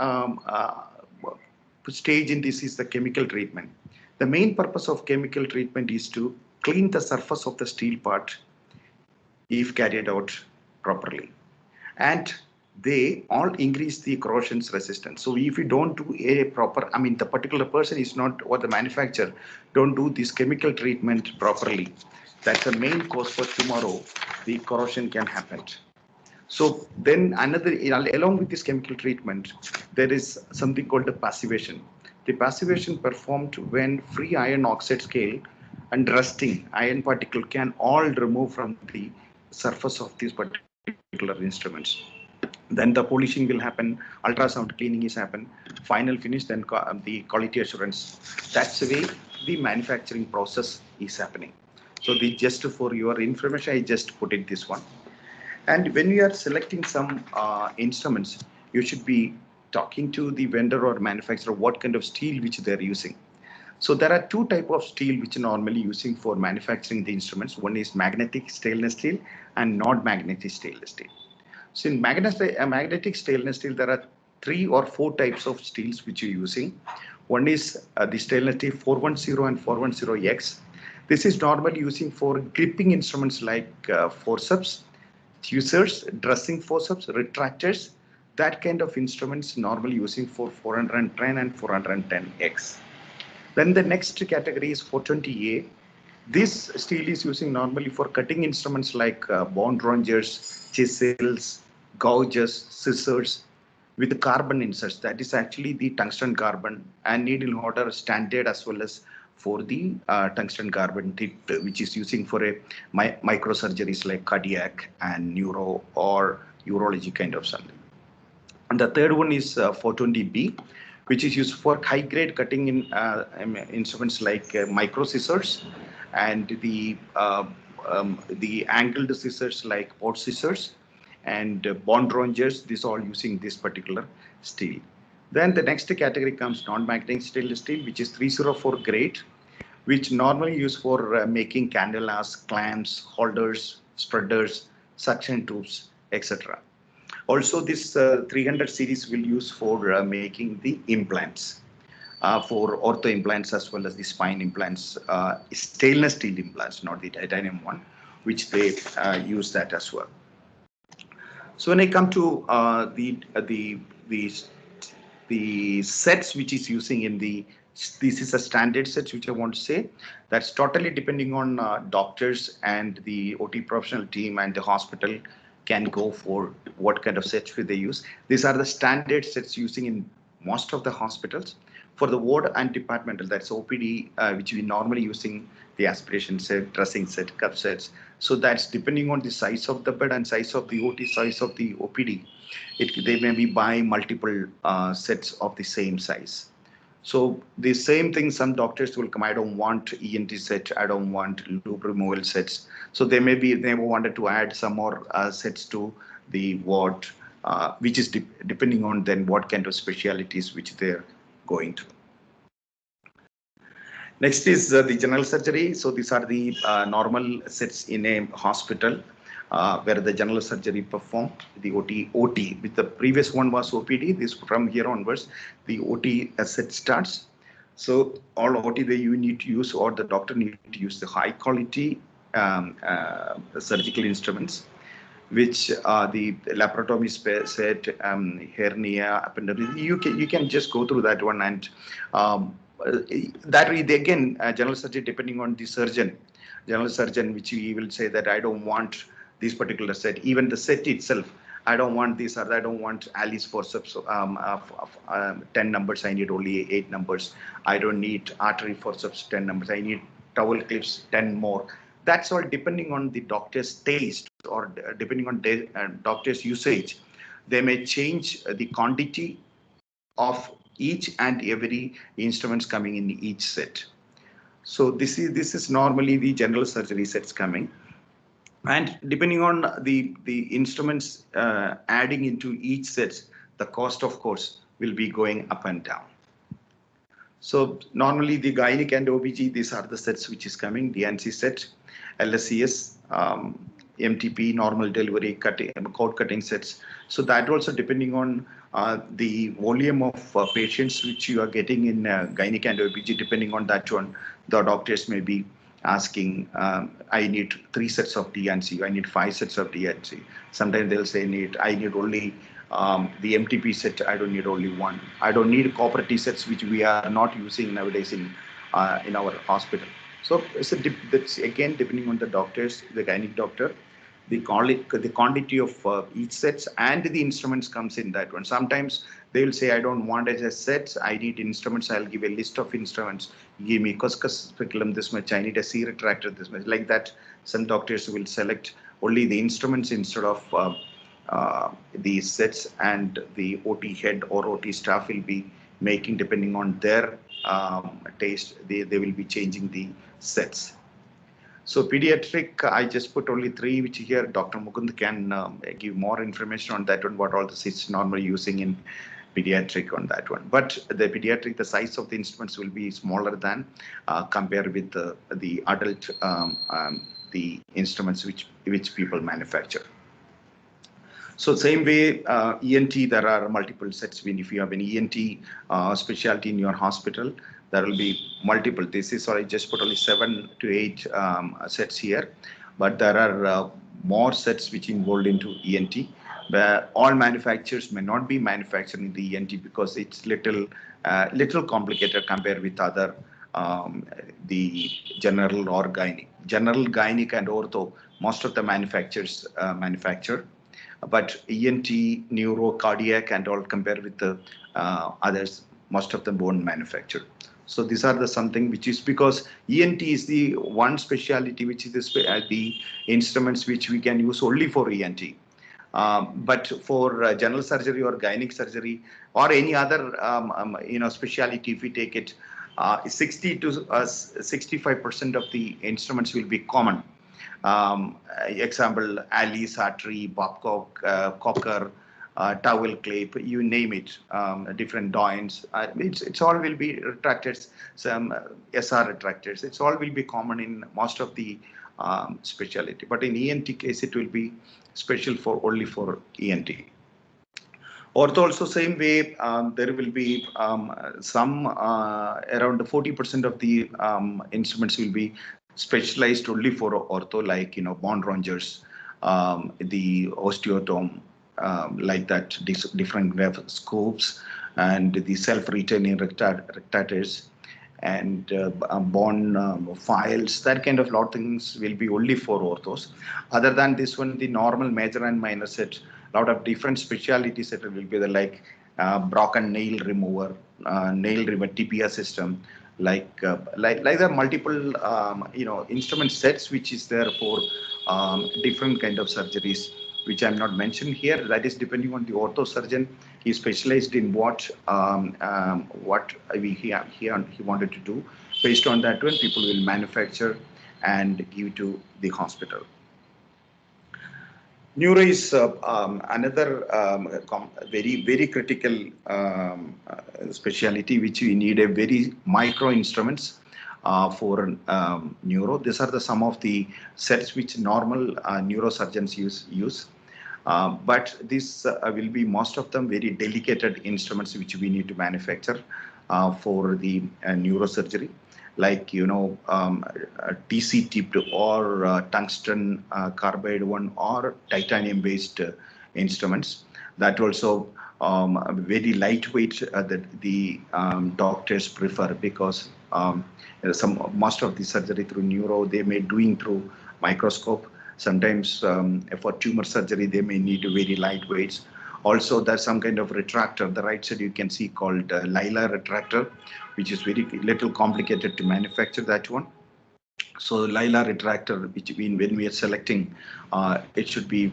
stage in this is the chemical treatment. The main purpose of chemical treatment is to clean the surface of the steel part if carried out properly. And they all increase the corrosion's resistance. So if you don't do a proper, I mean, the particular person is not, or the manufacturer don't do this chemical treatment properly, that's the main cause for tomorrow the corrosion can happen. So then another, along with this chemical treatment, there is something called the passivation. The passivation performed when free iron oxide scale and rusting iron particle can all remove from the surface of these particular instruments. Then the polishing will happen, ultrasound cleaning is happen, final finish, then the quality assurance. That's the way the manufacturing process is happening. So the just for your information, I just put it this one. And when you are selecting some instruments, you should be talking to the vendor or manufacturer what kind of steel which they're using. So there are two type of steel which are normally using for manufacturing the instruments. One is magnetic stainless steel and non-magnetic stainless steel. So in magnetic stainless steel, there are 3 or 4 types of steels which you're using. One is the stainless steel 410 and 410X. This is normally using for gripping instruments like forceps, tweezers, dressing forceps, retractors. That kind of instruments normally using for 410 and 410X. Then the next category is 420A. This steel is using normally for cutting instruments like bone rongers, chisels, gouges, scissors with carbon inserts. That is actually the tungsten carbon and needle holder standard, as well as for the tungsten carbon tip, which is using for a microsurgeries like cardiac and neuro or urology kind of something. And the third one is 420B, which is used for high grade cutting in instruments like micro scissors and the angled scissors like port scissors and bond rongers. These all using this particular steel. Then the next category comes non-magnetic stainless steel, which is 304 grade, which normally used for making candelas, clamps, holders, spreaders, suction tubes, etc. Also, this 300 series will use for making the implants, for ortho implants as well as the spine implants, stainless steel implants, not the titanium one, which they use that as well. So when I come to the sets which is using in this is a standard set which I want to say that's totally depending on doctors and the OT professional team and the hospital can go for what kind of sets will they use. These are the standard sets using in most of the hospitals. For the ward and departmental, that's OPD, which we normally using the aspiration set, dressing set, cup sets. So that's depending on the size of the bed and size of the OT, size of the OPD. They may be buying multiple sets of the same size. So the same thing, some doctors will come, I don't want ENT set, I don't want loop removal sets. So they may wanted to add some more sets to the ward, which is depending on then what kind of specialities which they're going to. Next is the general surgery. So these are the normal sets in a hospital where the general surgery performed, the OT. With the previous one was OPD. This from here onwards, the OT set starts. So all OT that you need to use, or the doctor need to use the high quality surgical instruments, which the laparotomy set, hernia, appendix. You can just go through that one, and that again general surgery depending on the surgeon. General surgeon, which he will say that I don't want this particular set. Even the set itself, I don't want this, or I don't want Alice forceps 10 numbers. I need only 8 numbers. I don't need artery forceps 10 numbers. I need towel clips 10 more. That's all depending on the doctor's taste or depending on the doctor's usage. They may change the quantity of each and every instruments coming in each set. So this is normally the general surgery sets coming, and depending on the instruments adding into each sets, the cost of course will be going up and down. So normally the gynec and OBG, these are the sets which is coming, the NC set, LSCS, MTP, normal delivery, cord cutting sets. So that also depending on the volume of patients which you are getting in gynec and OBG, depending on that one, the doctors may be asking, I need 3 sets of DNC, I need 5 sets of DNC. Sometimes they'll say I need only the MTP set, I don't need only 1. I don't need cooperative sets, which we are not using nowadays in our hospital. So that's again depending on the doctors, the gynec doctor, the quantity of each sets and the instruments comes in that one. Sometimes they will say, I don't want it as sets, I need instruments. I'll give a list of instruments. Give me cuscus speculum this much, I need a C retractor this much. Like that, some doctors will select only the instruments instead of the sets, and the OT head or OT staff will be making depending on their taste. They will be changing the sets. So pediatric, I just put only 3, which here Dr. Mukund can give more information on that one, what all the sets normally using in pediatric on that one. But the pediatric, the size of the instruments will be smaller than compared with the adult the instruments which people manufacture. So same way, ENT, there are multiple sets. If you have an ENT specialty in your hospital, there will be multiple. This is, I just put only 7 to 8 sets here, but there are more sets which involved into ENT. Where all manufacturers may not be manufacturing the ENT because it's little complicated compared with other um, the general or gynae. General, gynae, and ortho, most of the manufacturers manufacture. But ENT, neuro, cardiac, and all compared with the others, most of them won't manufacture. So these are the something which is because ENT is the one specialty which is the instruments which we can use only for ENT. But for general surgery or gynec surgery or any other specialty, if we take it, 60 to 65% of the instruments will be common. Example, Alice, Artery, Babcock, Cocker, towel clip, you name it, different doins. It's all will be retractors, some SR retractors. It's all will be common in most of the specialty. But in ENT case, it will be special for only for ENT. Ortho also same way, there will be some around 40% of the instruments will be specialized only for ortho, like bone rongers, the osteotome, like that, different scopes, and the self-retaining retractors, and bone files, that kind of lot of things will be only for orthos. Other than this one, the normal major and minor set, lot of different specialties that will be the like broken nail remover, tibia system, like there are multiple instrument sets which is there for different kind of surgeries, which I'm not mentioned here. That is depending on the ortho surgeon. He specialized in what he wanted to do. Based on that one, people will manufacture and give to the hospital. Neuro is another very critical specialty which we need a very micro instruments for neuro. These are the some of the sets which normal neurosurgeons use. But this will be most of them very delicate instruments which we need to manufacture for the neurosurgery, like TC tipped or tungsten carbide one or titanium based instruments. That also very lightweight that the doctors prefer, because most of the surgery through neuro they may doing through microscope. Sometimes for tumor surgery they may need very lightweights. Also, there's some kind of retractor. The right side you can see called Lila retractor, which is very little complicated to manufacture that one. So Lila retractor, which when we are selecting, it should be,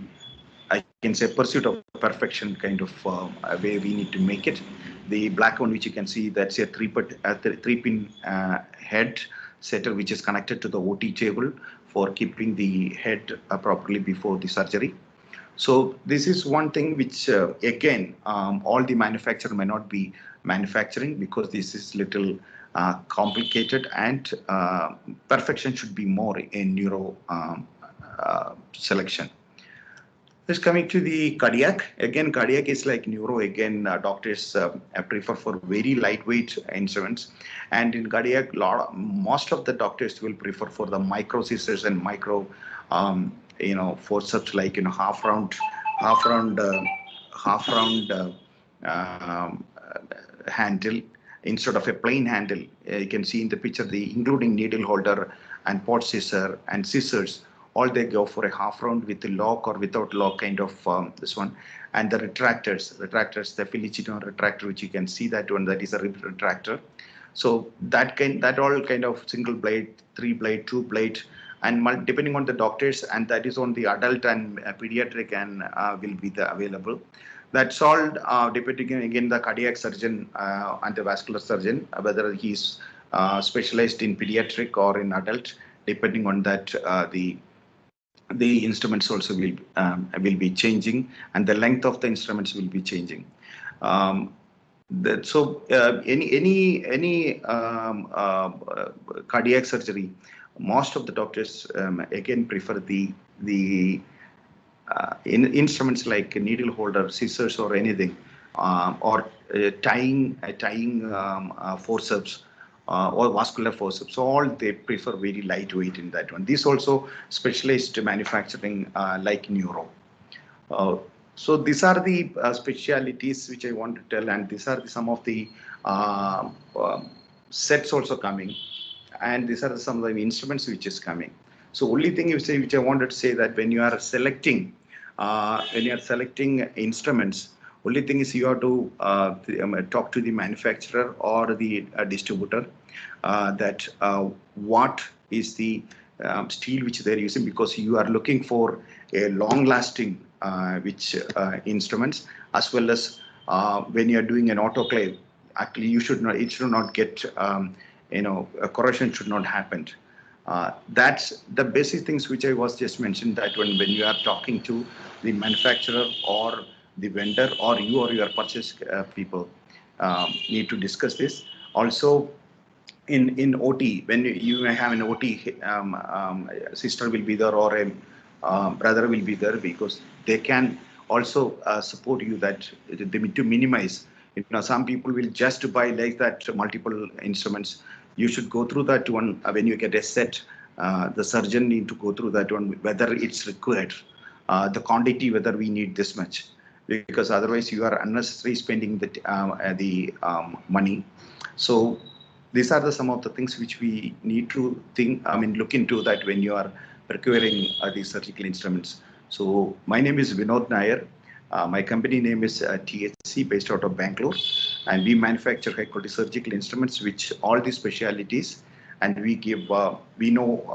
I can say, pursuit of perfection kind of way we need to make it. The black one, which you can see, that's a three-pin head setter, which is connected to the OT table for keeping the head properly before the surgery. So this is one thing which, again, all the manufacturer may not be manufacturing, because this is little complicated, and perfection should be more in neuro selection. Just coming to the cardiac, again, cardiac is like neuro. Again, doctors prefer for very lightweight instruments, and in cardiac, most of the doctors will prefer for the micro scissors and micro, forceps, like half round handle instead of a plain handle. You can see in the picture, the including needle holder and pot scissor and scissors, all they go for a half round with the lock or without lock kind of this one. And the retractors, the Felicitone retractor, which you can see that one, that is a retractor. So that all kind of single blade, 3 blade, 2 blade, and depending on the doctors, and that is on the adult and pediatric, and will be available. That's all depending again the cardiac surgeon and the vascular surgeon, whether he's specialized in pediatric or in adult. Depending on that, the instruments also will be changing, and the length of the instruments will be changing. Any cardiac surgery, most of the doctors again prefer the instruments like needle holder, scissors, or anything, or tying forceps. Or vascular forceps, so all they prefer very lightweight in that one. This also specialized manufacturing like neuro. So these are the specialities which I want to tell, and these are some of the sets also coming, and these are some of the instruments which is coming. So only thing you say, which I wanted to say, that when you are selecting instruments, only thing is you have to talk to the manufacturer or the distributor, that what is the steel which they're using, because you are looking for a long lasting which instruments, as well as when you are doing an autoclave, actually you should not, it should not get a corrosion should not happen. That's the basic things which I was just mentioned, that when you are talking to the manufacturer or the vendor, or you or your purchase people need to discuss this. Also, in OT, when you may have an OT, sister will be there, or a brother will be there, because they can also support you, that they need to minimize. Some people will just buy like that multiple instruments. You should go through that one when you get a set. The surgeon need to go through that one, whether it's required, the quantity, whether we need this much, because otherwise you are unnecessarily spending the money. So these are some of the things which we need to look into that when you are procuring these surgical instruments. So my name is Vinod Nair. My company name is THC, based out of Bangalore, and we manufacture high quality surgical instruments, which all the specialities, and we give, we know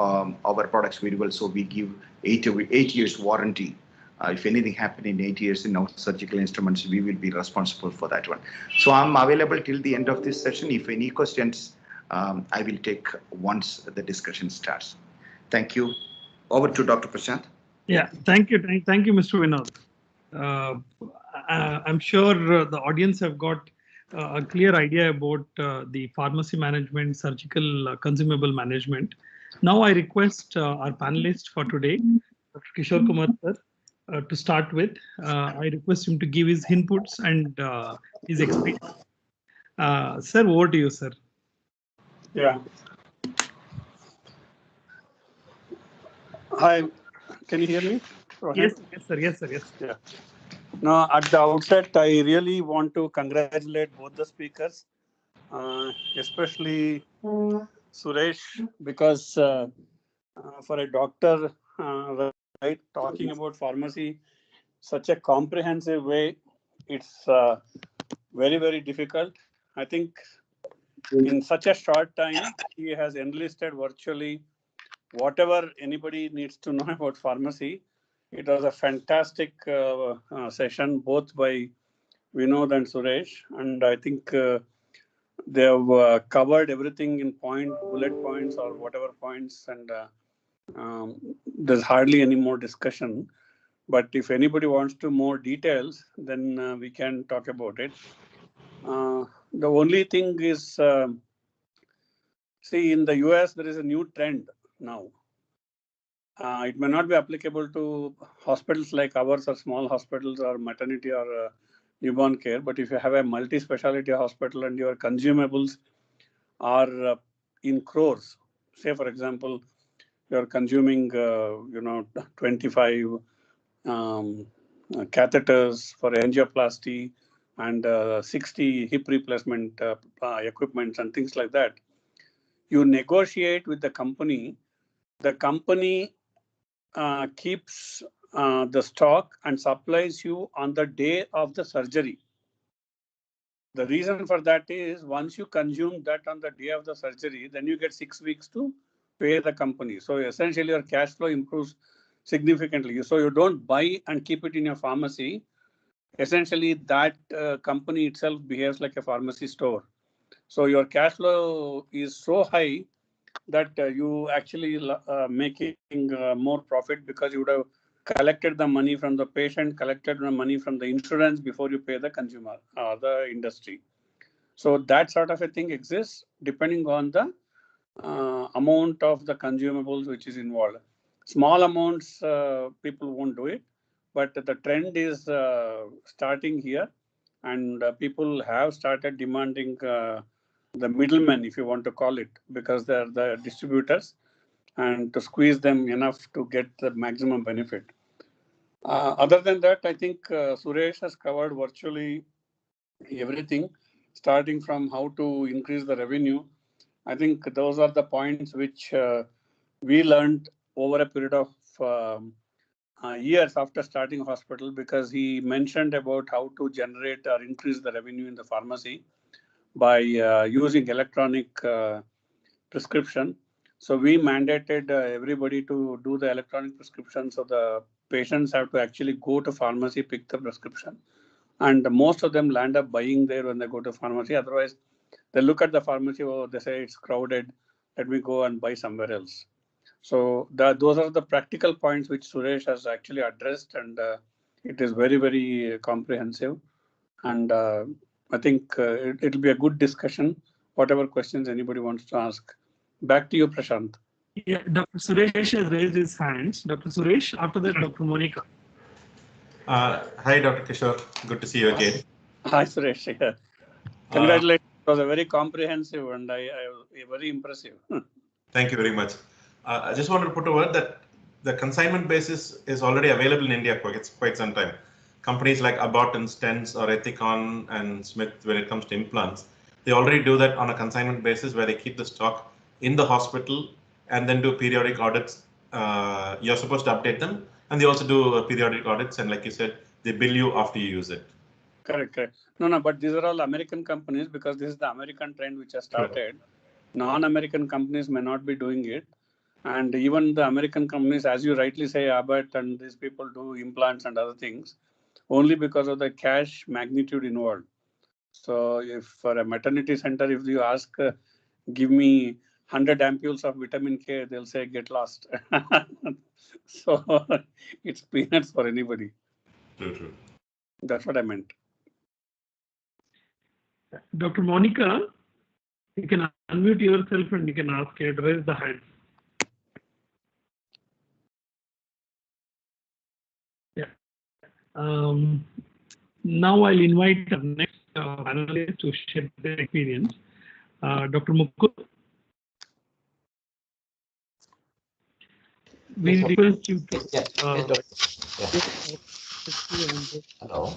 our products very well, so we give 8 years warranty. If anything happened in 8 years in our surgical instruments, we will be responsible for that one. So I'm available till the end of this session. If any questions, I will take once the discussion starts. Thank you. Over to Dr. Prashant. Yeah, thank you. Thank you, Mr. Vinod. I'm sure the audience have got a clear idea about the pharmacy management, surgical consumable management. Now I request our panelist for today, Dr. Kishore Kumar sir, to start with. I request him to give his inputs and his experience. Sir, over to you, sir. Yeah. Hi, can you hear me? Yes, sir. Yes, sir. Yes. Yeah. Now, at the outset, I really want to congratulate both the speakers, especially Suresh, because for a doctor, right, talking about pharmacy, such a comprehensive way, it's very, very difficult. I think in such a short time, he has enlisted virtually whatever anybody needs to know about pharmacy. It was a fantastic session, both by Vinod and Suresh, and I think they have covered everything in bullet points or whatever points, and there's hardly any more discussion. But if anybody wants to more details, then we can talk about it. The only thing is, see, in the US, there is a new trend now. It may not be applicable to hospitals like ours or small hospitals or maternity or newborn care, but if you have a multi-specialty hospital and your consumables are in crores, say for example, you're consuming 25 catheters for angioplasty and 60 hip replacement equipments and things like that, you negotiate with the company. The company keeps the stock and supplies you on the day of the surgery. The reason for that is once you consume that on the day of the surgery, then you get 6 weeks to pay the company. So essentially your cash flow improves significantly. So you don't buy and keep it in your pharmacy. Essentially that company itself behaves like a pharmacy store. So your cash flow is so high that you actually making more profit, because you would have collected the money from the patient, collected the money from the insurance before you pay the consumer or the industry. So that sort of a thing exists depending on the amount of the consumables which is involved. Small amounts, people won't do it, but the trend is starting here, and people have started demanding the middlemen, if you want to call it, because they're the distributors, and to squeeze them enough to get the maximum benefit. Other than that, I think Suresh has covered virtually everything, starting from how to increase the revenue. I think those are the points which we learned over a period of years after starting hospital, because he mentioned about how to generate or increase the revenue in the pharmacy by using electronic prescription. So we mandated everybody to do the electronic prescription. So the patients have to actually go to pharmacy, pick the prescription. And most of them land up buying there when they go to pharmacy. Otherwise, they look at the pharmacy, oh, they say it's crowded, let me go and buy somewhere else. So those are the practical points which Suresh has actually addressed, and it is very, very comprehensive. And I think it'll be a good discussion, whatever questions anybody wants to ask. Back to you, Prashant. Yeah, Dr. Suresh has raised his hands. Dr. Suresh, after that, Dr. Monica. Hi, Dr. Kishore. Good to see you again. Hi, Suresh. Congratulations. It was a very comprehensive and very impressive. Thank you very much. I just wanted to put a word that the consignment basis is already available in India for quite some time. Companies like Abbott and Stents or Ethicon and Smith, when it comes to implants, they already do that on a consignment basis where they keep the stock in the hospital and then do periodic audits. You're supposed to update them, and they also do periodic audits. And like you said, they bill you after you use it. Correct. No, but these are all American companies, because this is the American trend which has started. Non-American companies may not be doing it. And even the American companies, as you rightly say, Abbott and these people do implants and other things only because of the cash magnitude involved. So if for a maternity center, if you ask, give me 100 ampules of vitamin K, they'll say, get lost. So it's peanuts for anybody. True. That's what I meant. Dr. Monica, you can unmute yourself and you can ask, raise the hand. Yeah. Now I'll invite our next panelist to share their experience. Dr. Mukul. We request you to. Yes, doctor. Hello.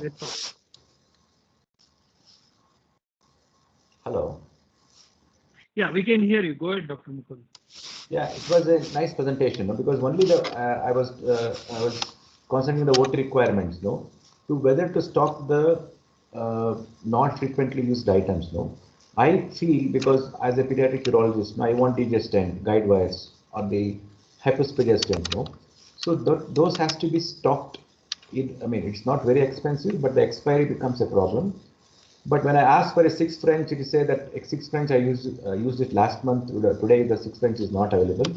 Hello. Yeah, we can hear you. Go ahead, Dr. Mukul. Yeah, it was a nice presentation, because only the I was concentrating the OT requirements, to whether to stock the not frequently used items, I feel, because as a pediatric urologist, I want DJ stent, guide wires, or the hypospedia stent, So those has to be stocked. It's not very expensive, but the expiry becomes a problem. But when I ask for a 6 French, it is said that 6 French I used it last month. Today the 6 French is not available.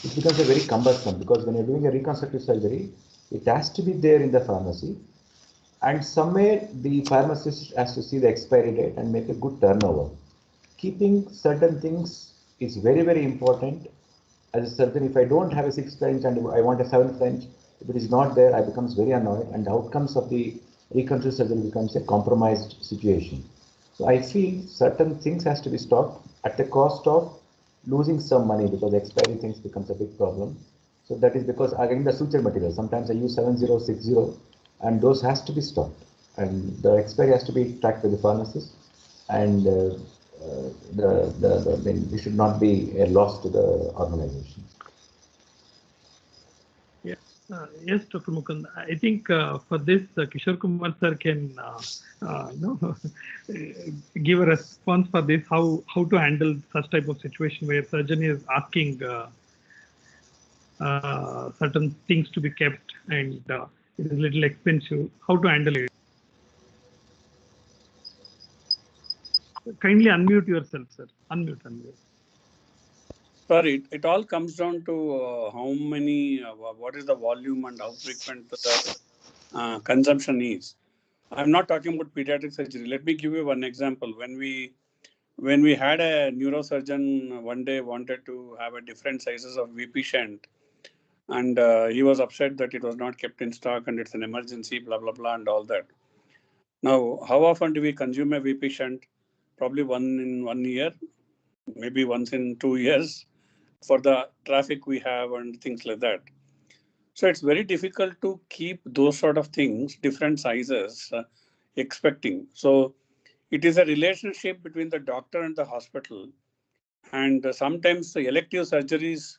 It becomes a very cumbersome, because when you're doing a reconstructive surgery, it has to be there in the pharmacy, and somewhere the pharmacist has to see the expiry date and make a good turnover. Keeping certain things is very, very important. As a surgeon, if I don't have a 6 French and I want a 7 French, if it is not there, I becomes very annoyed, and the outcomes of the reconstructive surgery becomes a compromised situation. So I feel certain things has to be stopped at the cost of losing some money, because expiry things becomes a big problem. So that is because again the suture material, sometimes I use 7060, and those has to be stopped, and the expiry has to be tracked by the pharmacist, and it should not be a loss to the organization. Yes, Dr. Mukund. I think for this, Kishore Kumar sir can give a response for this, how to handle such type of situation where surgeon is asking certain things to be kept, and it is a little expensive. How to handle it? Kindly unmute yourself, sir. Unmute. Sorry, it all comes down to how many, what is the volume and how frequent the consumption is. I'm not talking about pediatric surgery. Let me give you one example. When we had a neurosurgeon one day wanted to have a different sizes of VP shunt, and he was upset that it was not kept in stock and it's an emergency, blah, blah, blah, and all that. Now, how often do we consume a VP shunt? Probably one in 1 year, maybe once in 2 years, for the traffic we have and things like that. So it's very difficult to keep those sort of things, different sizes, expecting. So it is a relationship between the doctor and the hospital. And sometimes the elective surgeries,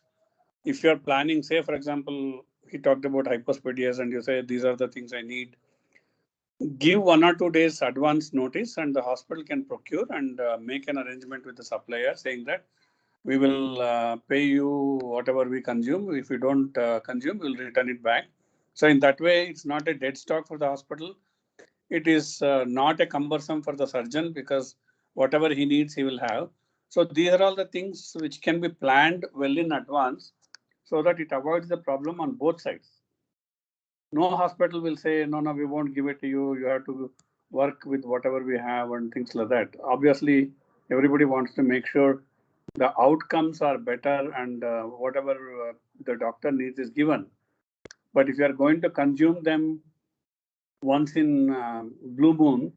if you're planning, say, for example, he talked about hypospadias and you say, these are the things I need. Give 1 or 2 days advance notice and the hospital can procure and make an arrangement with the supplier saying that we will pay you whatever we consume. If you don't consume, we'll return it back. So in that way, it's not a dead stock for the hospital. It is not a cumbersome for the surgeon because whatever he needs, he will have. So these are all the things which can be planned well in advance so that it avoids the problem on both sides. No hospital will say, no, no, we won't give it to you. You have to work with whatever we have and things like that. Obviously, everybody wants to make sure the outcomes are better and whatever the doctor needs is given. But if you are going to consume them once in blue moon,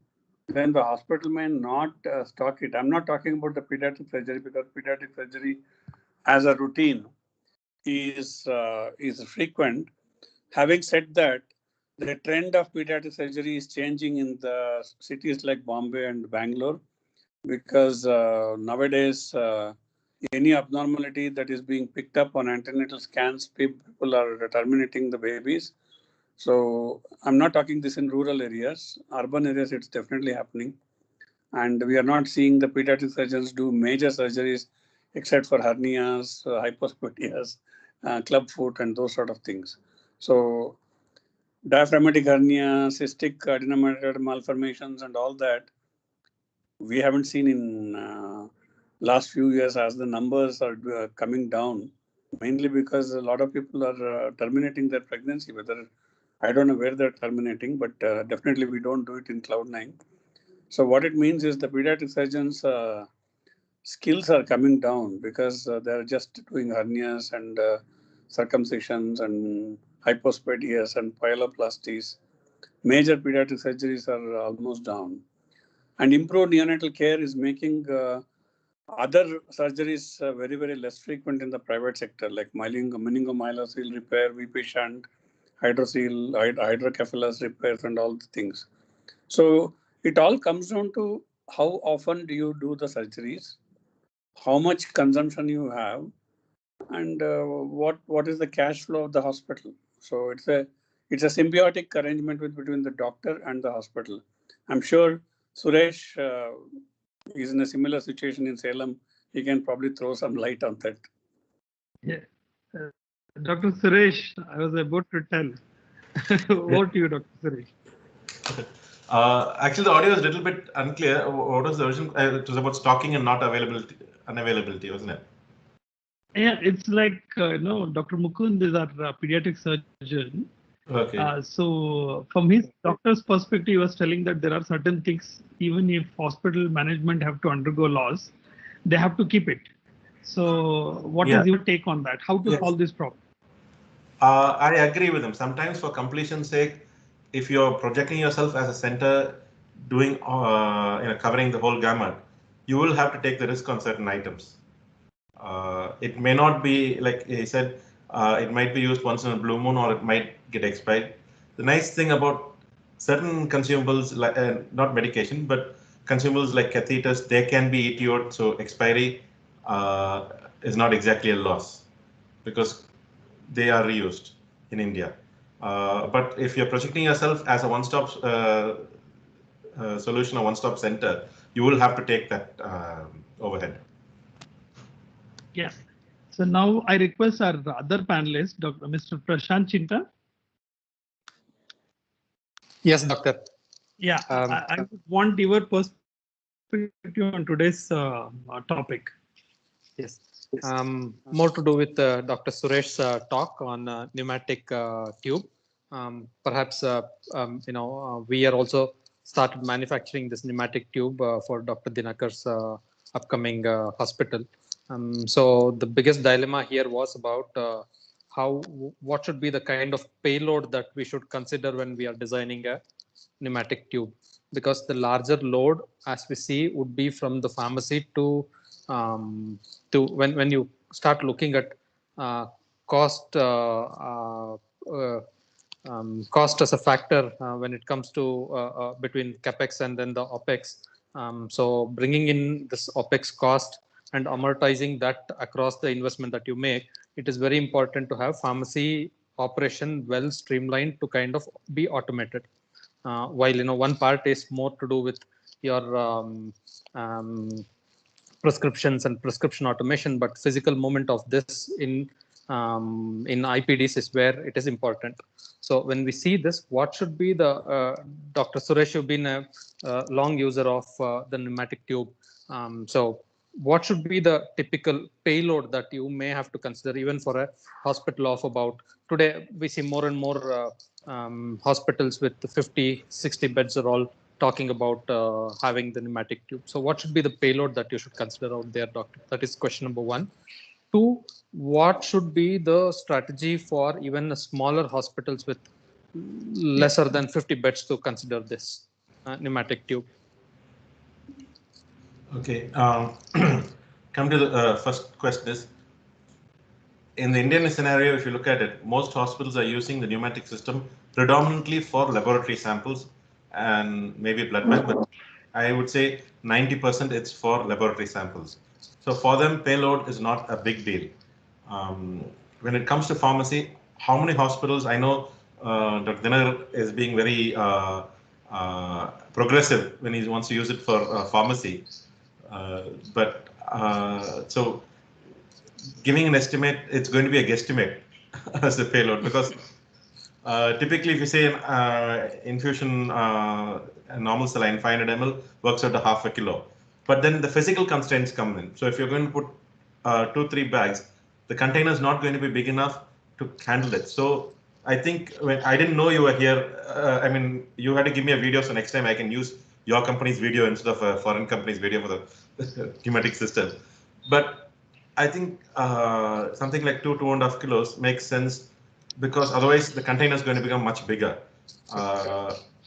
then the hospital may not stock it. I'm not talking about the pediatric surgery because pediatric surgery as a routine is frequent. Having said that, the trend of pediatric surgery is changing in the cities like Bombay and Bangalore because nowadays any abnormality that is being picked up on antenatal scans, people are terminating the babies. So I'm not talking this in rural areas. Urban areas, it's definitely happening. And we are not seeing the pediatric surgeons do major surgeries except for hernias, hypospadias, club foot, and those sort of things. So diaphragmatic hernia, cystic adenomatous malformations, and all that we haven't seen in last few years as the numbers are coming down, mainly because a lot of people are terminating their pregnancy. Whether I don't know where they're terminating, but definitely we don't do it in Cloud9. So what it means is the pediatric surgeons skills are coming down because they're just doing hernias and circumcisions and hypospadias and pyeloplasties. Major pediatric surgeries are almost down. And improved neonatal care is making other surgeries very, very less frequent in the private sector, like meningomyelocele repair, VP shunt, hydrocephalus repairs, and all the things. So it all comes down to how often do you do the surgeries, how much consumption you have, and what is the cash flow of the hospital. So it's a symbiotic arrangement between the doctor and the hospital. I'm sure Suresh is in a similar situation in Salem. He can probably throw some light on that. Yeah. Dr. Suresh, I was about to tell. Over to you, Dr. Suresh. Actually, the audio is a little bit unclear. What was the original? It was about stocking and not unavailability, wasn't it? Yeah, it's like, Dr. Mukund is our pediatric surgeon. Okay. So from his doctor's perspective, he was telling that there are certain things, even if hospital management have to undergo loss, they have to keep it. So what is your take on that? How to solve this problem? I agree with him. Sometimes for completion's sake, if you're projecting yourself as a center doing, covering the whole gamut, you will have to take the risk on certain items. It may not be, like he said, it might be used once in a blue moon or it might get expired. The nice thing about certain consumables, like not medication, but consumables like catheters, they can be ETO'd, so expiry is not exactly a loss because they are reused in India. But if you're projecting yourself as a one-stop solution or one-stop center, you will have to take that overhead. Yes. So now I request our other panelist, Mr. Prashant Chinta. Yes, doctor. Yeah, I want your perspective on today's topic. Yes. More to do with Dr. Suresh's talk on pneumatic tube. Perhaps we are also started manufacturing this pneumatic tube for Dr. Dinakar's upcoming hospital. So the biggest dilemma here was about what should be the kind of payload that we should consider when we are designing a pneumatic tube, because the larger load, as we see, would be from the pharmacy to when you start looking at cost cost as a factor when it comes to between capex and then the opex. So bringing in this opex cost and amortizing that across the investment that you make, it is very important to have pharmacy operation well streamlined to kind of be automated. While one part is more to do with your um, prescriptions and prescription automation, but physical movement of this in IPDs is where it is important. So when we see this, what should be the Dr. Suresh, you've been a long user of the pneumatic tube. So what should be the typical payload that you may have to consider even for a hospital of about, today we see more and more hospitals with 50, 60 beds are all talking about having the pneumatic tube. So what should be the payload that you should consider out there, doctor? That is question number one. Two, what should be the strategy for even the smaller hospitals with lesser than 50 beds to consider this pneumatic tube? Okay. Come to the first question is, in the Indian scenario, if you look at it, most hospitals are using the pneumatic system predominantly for laboratory samples and maybe blood bank, but I would say 90% it's for laboratory samples. So for them, payload is not a big deal. When it comes to pharmacy, how many hospitals, I know Dr. Nair is being very progressive when he wants to use it for pharmacy. So giving an estimate, it's going to be a guesstimate as a payload, because typically if you say infusion a normal saline 500 ml works out to half a kilo, but then the physical constraints come in. So if you're going to put 2-3 bags, the container is not going to be big enough to handle it. So I think when I didn't know you were here, I mean, you had to give me a video, so next time I can use your company's video instead of a foreign company's video for the pneumatic system. But I think something like 2.5 kilos makes sense, because otherwise the container is going to become much bigger.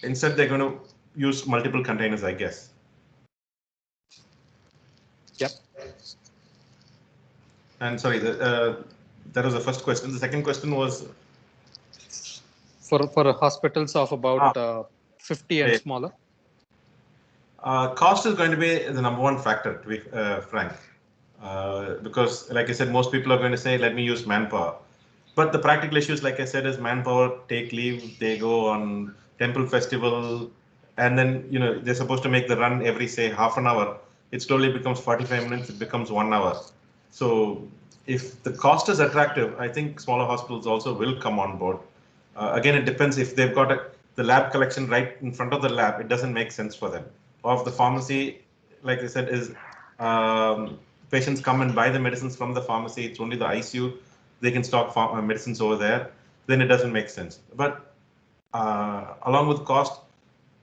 Instead, they're going to use multiple containers, I guess. Yep. And sorry, that was the first question. The second question was for hospitals of about 50 and smaller. Cost is going to be the number one factor, to be frank, because like I said, most people are going to say, let me use manpower. But the practical issues, like I said, is manpower take leave, they go on temple festival, and then they're supposed to make the run every, say, half an hour. It slowly becomes 45 minutes, it becomes 1 hour. So if the cost is attractive, I think smaller hospitals also will come on board. Again, it depends. If they've got the lab collection right in front of the lab, it doesn't make sense for them. Or if the pharmacy, like I said, is patients come and buy the medicines from the pharmacy, it's only the ICU, they can stock medicines over there, then it doesn't make sense. But along with cost,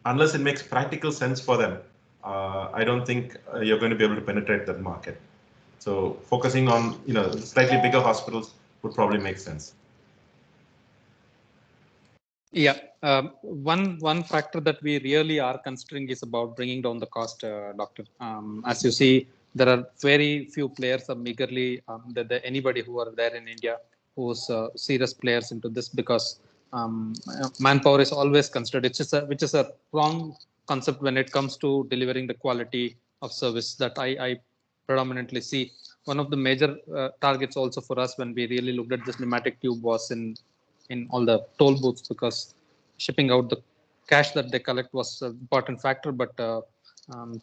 unless it makes practical sense for them, I don't think you're going to be able to penetrate that market. So focusing on slightly bigger hospitals would probably make sense. Yeah, one factor that we really are considering is about bringing down the cost, doctor. As you see, there are very few players, meagerly anybody who are there in India who's serious players into this, because manpower is always considered. It's just which is a wrong concept when it comes to delivering the quality of service that I predominantly see. One of the major targets also for us when we really looked at this pneumatic tube was in all the toll booths, because shipping out the cash that they collect was an important factor. But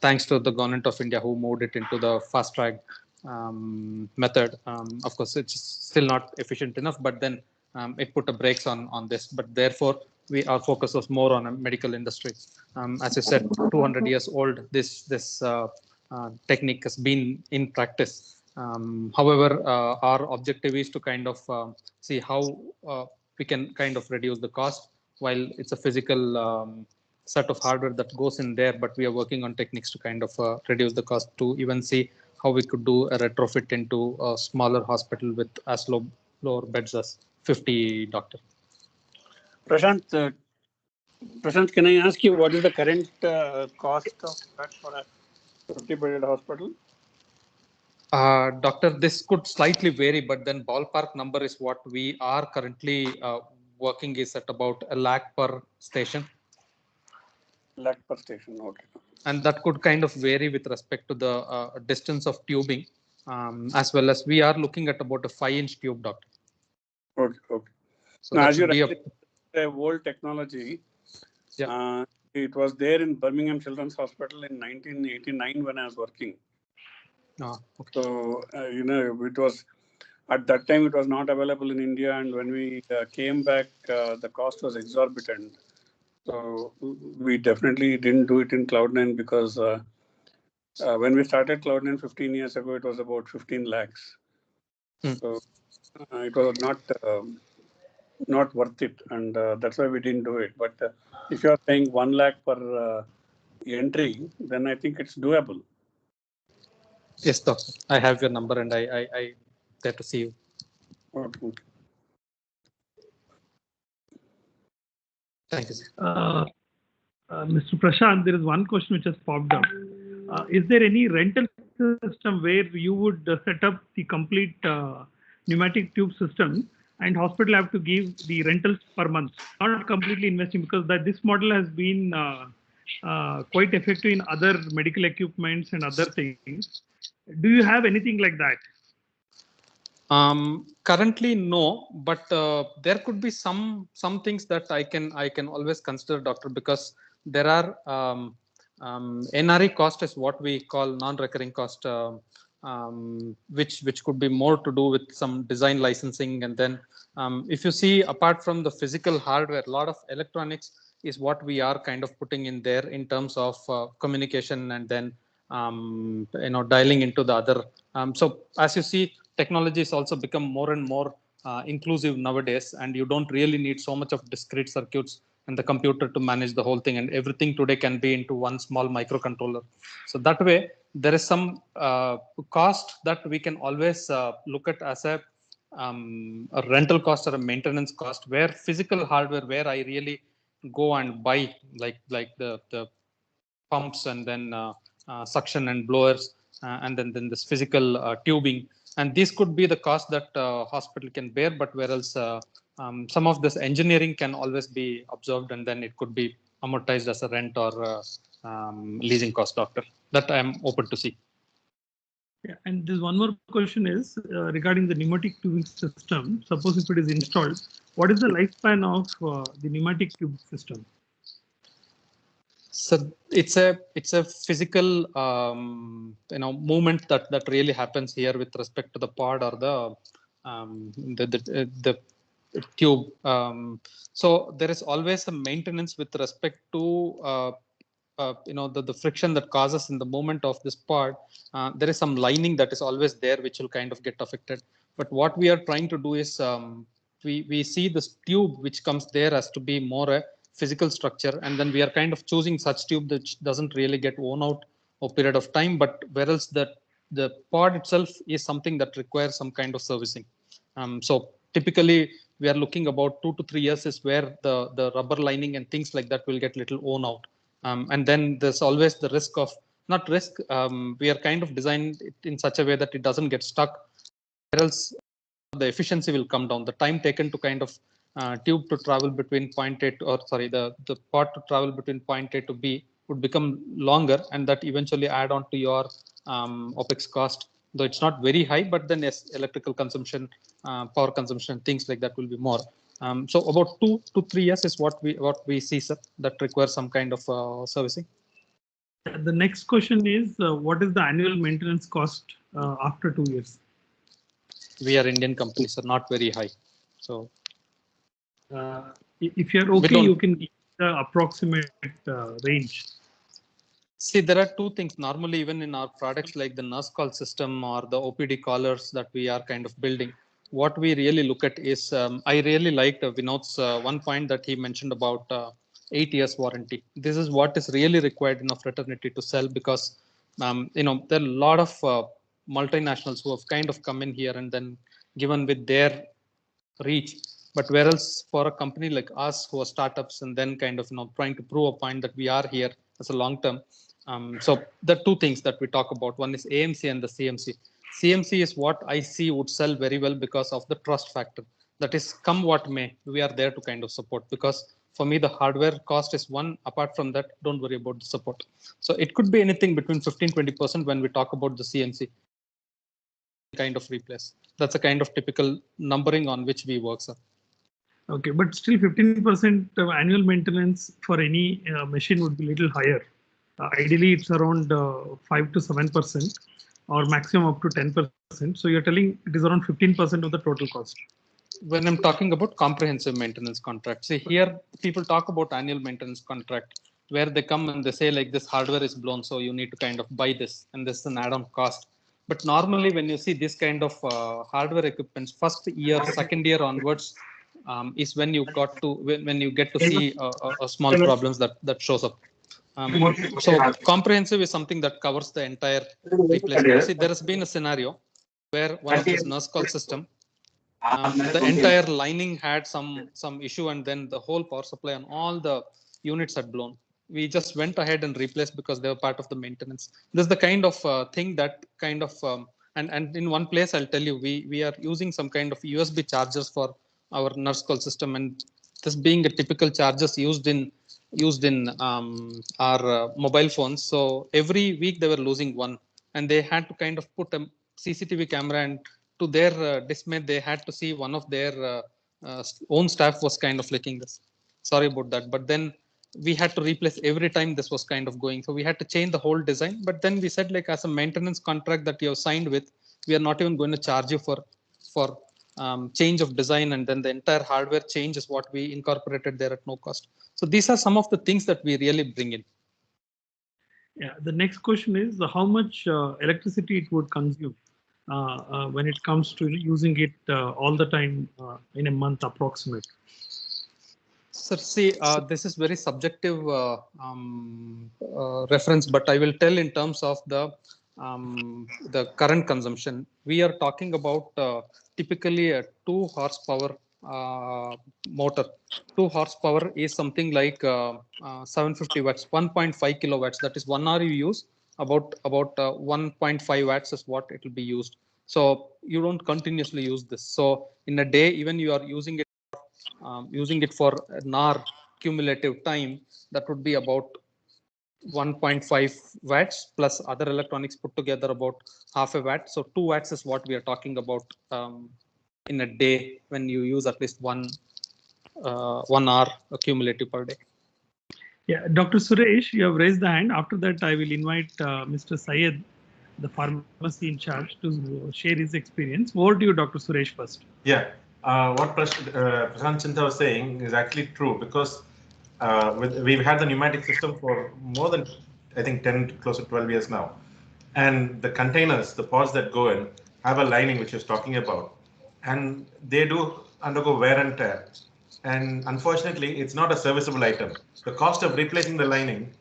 thanks to the government of India who moved it into the fast track method, of course, it's still not efficient enough, but then it put a brakes on this. But therefore, our focus was more on a medical industry. As you said, 200 years old, this technique has been in practice. However, our objective is to kind of see how we can kind of reduce the cost, while it's a physical set of hardware that goes in there, but we are working on techniques to kind of reduce the cost, to even see how we could do a retrofit into a smaller hospital with as lower beds as 50, doctor. Prashant, can I ask you what is the current cost of that for a 50-bedded hospital? Doctor, this could slightly vary, but then ballpark number is what we are currently working is at about 1 lakh per station. 1 lakh per station, okay. And that could kind of vary with respect to the distance of tubing. as well as we are looking at about a 5-inch tube, doctor. Okay, okay. So Now, that as you should be a rightly said, old technology. yeah. It was there in Birmingham Children's Hospital in 1989 when I was working. Okay. So, it was at that time it was not available in India, and when we came back, the cost was exorbitant. So we definitely didn't do it in Cloud9 because when we started Cloud9 15 years ago, it was about 15 lakhs. So it was not worth it, and that's why we didn't do it. But if you are paying 1 lakh per entry, then I think it's doable. Yes, doctor. I have your number, and I there to see you. Okay. Thank you, sir. Mr. Prashant, there is one question which has popped up. Is there any rental system where you would set up the complete pneumatic tube system and hospital have to give the rentals per month, not completely investing, because this model has been quite effective in other medical equipments and other things. Do you have anything like that? Currently, no, but there could be some things that I can always consider, doctor, because there are NRE cost is what we call non-recurring cost, which could be more to do with some design licensing, and then if you see, apart from the physical hardware, a lot of electronics is what we are kind of putting in there in terms of communication, and then dialing into the other. So as you see, technology has also become more and more inclusive nowadays, and you don't really need so much of discrete circuits and the computer to manage the whole thing, and everything today can be into one small microcontroller. So that way, there is some cost that we can always look at as a rental cost or a maintenance cost, where physical hardware, where I really go and buy like the pumps, and then suction and blowers, and then this physical tubing, and this could be the cost that hospital can bear, but whereas some of this engineering can always be observed, and then it could be amortized as a rent or leasing cost, doctor. That I am open to see. Yeah, and there's one more question is regarding the pneumatic tubing system. Suppose if it is installed, what is the lifespan of the pneumatic tube system? So it's a physical movement that really happens here with respect to the pod or the tube. So there is always a maintenance with respect to the friction that causes in the movement of this pod. There is some lining that is always there which will kind of get affected. But what we are trying to do is we see this tube which comes there as to be more a physical structure, and then we are kind of choosing such tube that doesn't really get worn out over period of time, but whereas the pod itself is something that requires some kind of servicing. So typically we are looking about 2 to 3 years is where the rubber lining and things like that will get little worn out. And then there's always the risk of, not risk, we are kind of designed it in such a way that it doesn't get stuck, or else the efficiency will come down. The time taken to kind of tube to travel between point A to, or sorry, the pot to travel between point A to B would become longer, and that eventually add on to your OPEX cost. Though it's not very high, but then yes, electrical consumption, power consumption, things like that will be more. So about 2 to 3 years is what we see, sir, that requires some kind of servicing. The next question is, what is the annual maintenance cost after 2 years? We are Indian companies, are not very high. So if you're okay, you can give the approximate range. See, there are two things. Normally, even in our products like the nurse call system or the OPD callers that we are kind of building, what we really look at is, I really liked Vinod's one point that he mentioned about 8 years warranty. This is what is really required in a fraternity to sell, because there are a lot of multinationals who have kind of come in here and then given with their reach. But whereas for a company like us who are startups and then kind of trying to prove a point that we are here as a long term. So the two things that we talk about, one is AMC and the CMC. CMC is what I see would sell very well because of the trust factor. That is, come what may, we are there to kind of support, because for me the hardware cost is one. Apart from that, don't worry about the support. So it could be anything between 15-20% when we talk about the CMC. kind of replace. That's a kind of typical numbering on which we work, sir. Okay, but still 15% of annual maintenance for any machine would be a little higher. Ideally, it's around 5 to 7% or maximum up to 10%. So you're telling it is around 15% of the total cost. When I'm talking about comprehensive maintenance contract, see here people talk about annual maintenance contract where they come and they say like this hardware is blown, so you need to kind of buy this and this is an add-on cost. But normally when you see this kind of hardware equipments, first year, second year onwards is when you got to when you get to see a small problems that shows up. So comprehensive is something that covers the entire replacement. See, there has been a scenario where one of this nurse call system, the entire lining had some issue, and then the whole power supply on all the units had blown. We just went ahead and replaced because they were part of the maintenance. This is the kind of thing that kind of and in one place I'll tell you we are using some kind of USB chargers for our nurse call system, and this being a typical chargers used in our mobile phones. So every week they were losing one, and they had to kind of put a CCTV camera, and to their dismay, they had to see one of their own staff was kind of leaking this. Sorry about that, but then we had to replace every time this was kind of going. So we had to change the whole design. But then we said, like, as a maintenance contract that you have signed with, we are not even going to charge you for change of design, and then the entire hardware change is what we incorporated there at no cost. So these are some of the things that we really bring in. Yeah, the next question is how much electricity it would consume when it comes to using it all the time in a month approximate. Sir, see, this is very subjective reference, but I will tell in terms of the current consumption. We are talking about typically a 2 horsepower motor. 2 horsepower is something like 750 watts, 1.5 kilowatts. That is 1 hour you use, about 1.5 watts is what it will be used. So you don't continuously use this. So in a day, even you are using it for an hour cumulative time, that would be about 1.5 watts plus other electronics put together about half a watt. So 2 watts is what we are talking about in a day when you use at least 1 hour cumulative per day. Yeah, Dr. Suresh, you have raised the hand. After that, I will invite Mr. Syed, the pharmacy in charge, to share his experience. Over to you, Dr. Suresh, first. Yeah, what Prashant Chinta was saying is actually true, because we've had the pneumatic system for more than, I think, 10 to close to 12 years now. And the containers, the pods that go in, have a lining which is talking about, and they do undergo wear and tear. And unfortunately, it's not a serviceable item. The cost of replacing the lining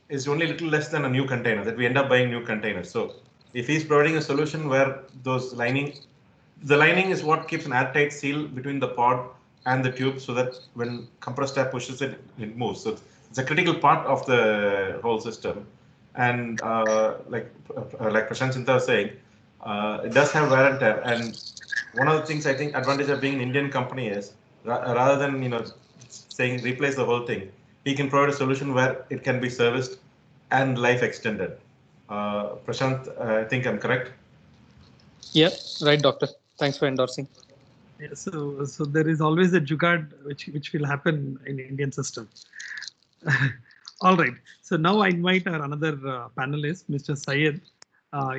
is only a little less than a new container, that we end up buying new containers. So if he's providing a solution where the lining is what keeps an airtight seal between the pod and the tube, so that when compressed air pushes it, it moves. So it's a critical part of the whole system. And like Prashant Chinta was saying, it does have wear and tear. And one of the things I think advantage of being an Indian company is, rather than saying replace the whole thing, he can provide a solution where it can be serviced and life extended. Prashant, I think I'm correct. Yeah, right, doctor. Thanks for endorsing. Yeah, so there is always a jugaad which will happen in Indian system. All right. So now I invite our another panelist, Mr. Syed.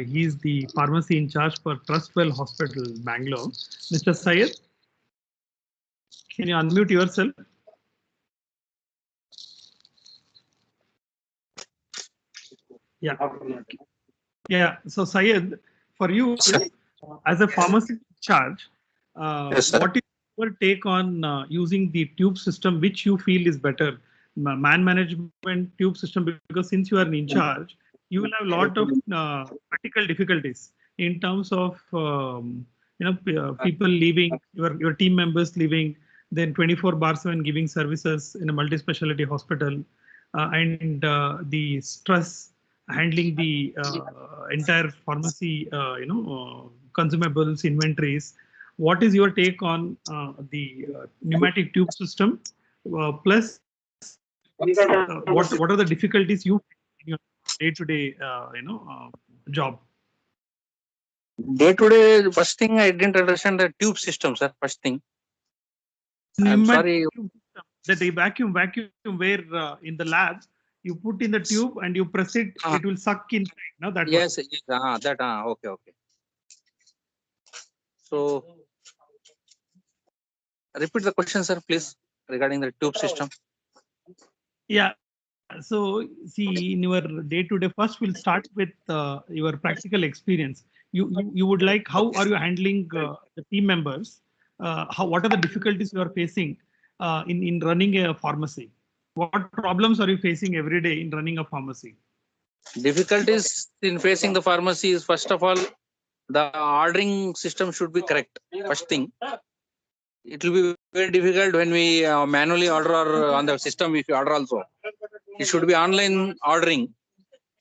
He is the pharmacy in charge for Trustwell Hospital, Bangalore. Mr. Syed, can you unmute yourself? Yeah. Yeah. So Syed, for you, as a pharmacy in charge, Yes, what is your take on using the tube system, which you feel is better, man management tube system? Because since you are in charge, you will have a lot of practical difficulties in terms of people leaving, your team members leaving, then 24/7 giving services in a multi-specialty hospital, and the stress handling the entire pharmacy, consumables, inventories. What is your take on the pneumatic tube system? Plus, what are the difficulties you face in your day-to-day, job? Day to day, first thing I didn't understand the tube system, sir. First thing. I'm sorry. That a vacuum where in the lab you put in the tube and you press it, it will suck inside. No, that yes, one. yes, that okay, okay. So repeat the question, sir, please, regarding the tube system. Yeah. So see, in your day-to-day, first we'll start with your practical experience. You would like, how are you handling the team members? What are the difficulties you are facing in running a pharmacy? What problems are you facing every day in running a pharmacy? Difficulties in facing the pharmacy is, first of all, the ordering system should be correct. First thing, it will be very difficult when we manually order or on the system. If you order also, it should be online ordering.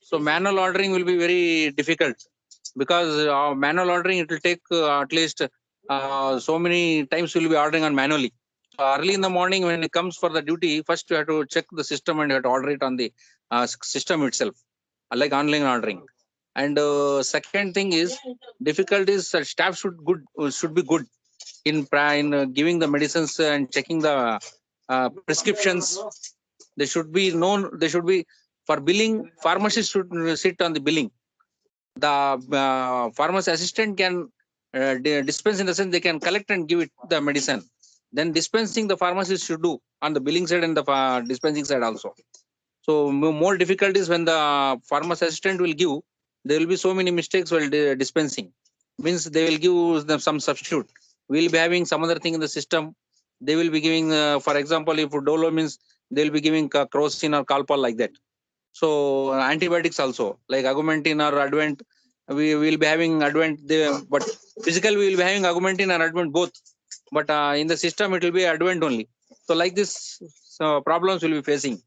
So manual ordering will be very difficult, because manual ordering, it will take at least so many times we will be ordering on manually. So early in the morning when it comes for the duty, first you have to check the system and you have to order it on the system itself, like online ordering. And second thing is, difficulties, staff should be good in giving the medicines and checking the prescriptions. They should be known. They should be, for billing. Pharmacists should sit on the billing. The pharmacy assistant can dispense, in the sense they can collect and give it the medicine. Then dispensing, the pharmacist should do on the billing side and the dispensing side also. So more difficulties when the pharmacy assistant will give. There will be so many mistakes while dispensing. Means they will give them some substitute. We will be having some other thing in the system. They will be giving, for example, if Dolo means, they will be giving Crocin or Calpol, like that. So antibiotics also, like Augmentin or Advent, we will be having Advent there, but physically we will be having Augmentin and Advent both. But in the system it will be Advent only. So like this, problems will be facing.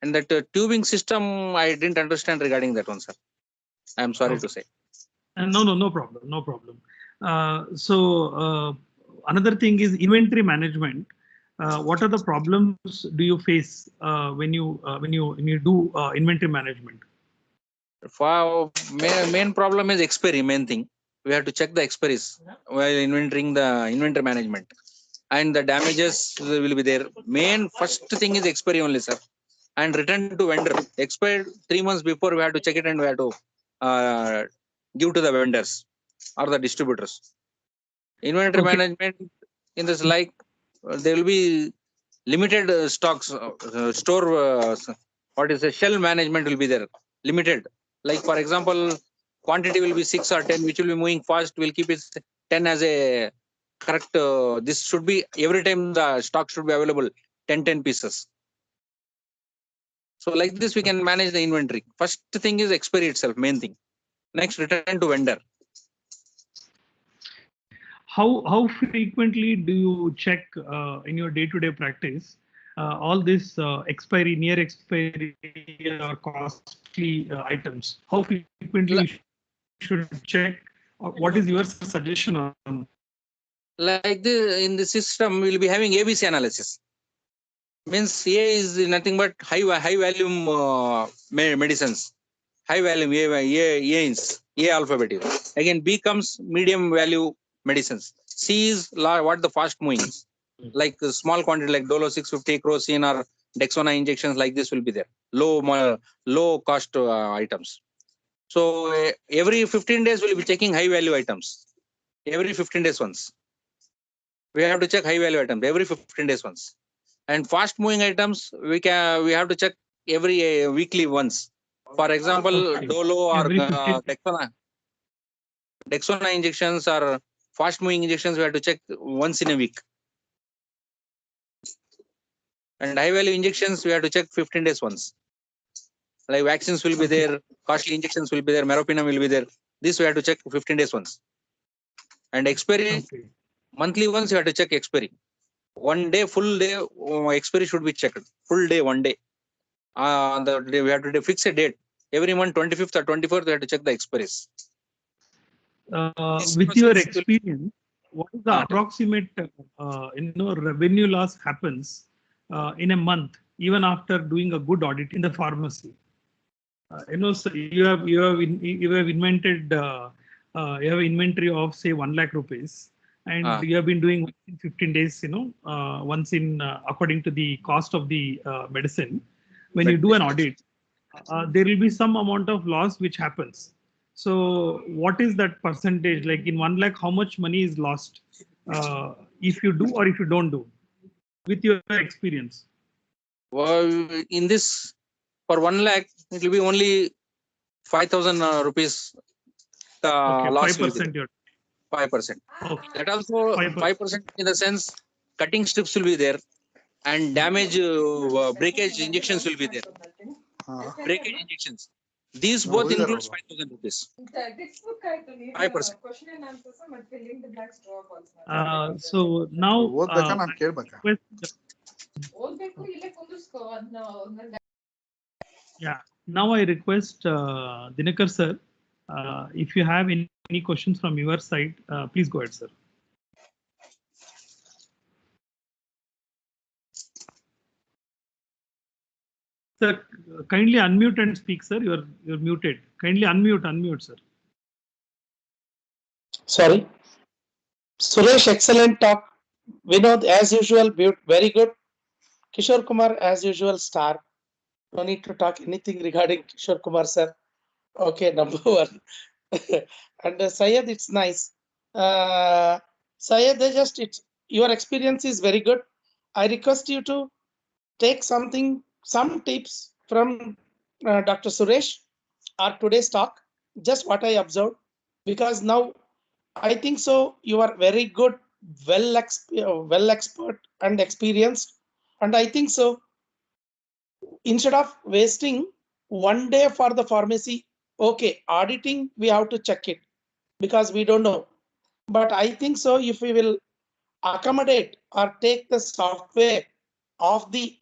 And that tubing system, I didn't understand regarding that one, sir. I'm sorry to say. No problem, no problem. Another thing is inventory management. What are the problems do you face when you do inventory management? For main problem is expiry. Main thing, we have to check the expiries while inventorying the inventory management, and the damages will be there. Main first thing is expiry only, sir, and return to vendor. Expired 3 months before, we have to check it and we have to give to the vendors or the distributors. Inventory management in this, like there will be limited stocks, store, what is a shell management will be there, limited. Like for example, quantity will be 6 or 10, which will be moving fast. We'll keep it 10 as a correct. This should be every time the stock should be available 10 pieces. So like this we can manage the inventory. First thing is expiry itself, main thing. Next, return to vendor. How frequently do you check in your day-to-day practice all this expiry, near expiry or costly items? How frequently you should check? What is your suggestion on? Like in the system, we'll be having ABC analysis. Means A is nothing but high volume medicines. High volume A alphabet. Again, B comes medium value medicines. C is what the fast moving, like small quantity like Dolo 650, Crocin or Dexona injections, like this will be there. Low cost items. So every 15 days we'll be checking high value items. Every 15 days once. We have to check high value items every 15 days once. And fast moving items, we have to check every weekly once. For example, Dolo or Dexona injections or fast moving injections, we have to check once in a week. And high value injections, we have to check 15 days once. Like vaccines will be there, costly injections will be there, meropenem will be there. This we have to check 15 days once. And expiry, monthly once you have to check expiry. 1 day, full day expiry should be checked. Full day, 1 day. We have to fix a date. Every month, 25th or 24th, we have to check the expiries. With your experience, what is the approximate revenue loss happens in a month, even after doing a good audit in the pharmacy? So you have invented you have inventory of say 1 lakh rupees, and you have been doing in 15 days, once in according to the cost of the medicine. When you do an audit, there will be some amount of loss which happens. So what is that percentage? Like in 1 lakh, how much money is lost if you do or if you don't do, with your experience? Well, in this, for 1 lakh, it will be only 5,000 rupees. The Okay, loss will be 5% your 5%. okay. That also 5% in the sense cutting strips will be there, and damage breakage injections will be there. Breakage injections. These both includes 5,000 rupees. 5%. So now yeah, now I request Dinakar sir, if you have any questions from your side, please go ahead, sir. Sir, kindly unmute and speak, sir. You're muted. Kindly unmute, sir. Sorry. Suresh, excellent talk. Vinod, as usual, very good. Kishore Kumar, as usual, star. No need to talk anything regarding Kishore Kumar, sir. Okay, number one. And Syed, it's nice. Syed, your experience is very good. I request you to take some tips from Dr. Suresh or today's talk, just what I observed, because now I think so you are very good, well expert and experienced, and I think so instead of wasting 1 day for the pharmacy, okay, auditing we have to check it because we don't know, but I think so if we will accommodate or take the software of the,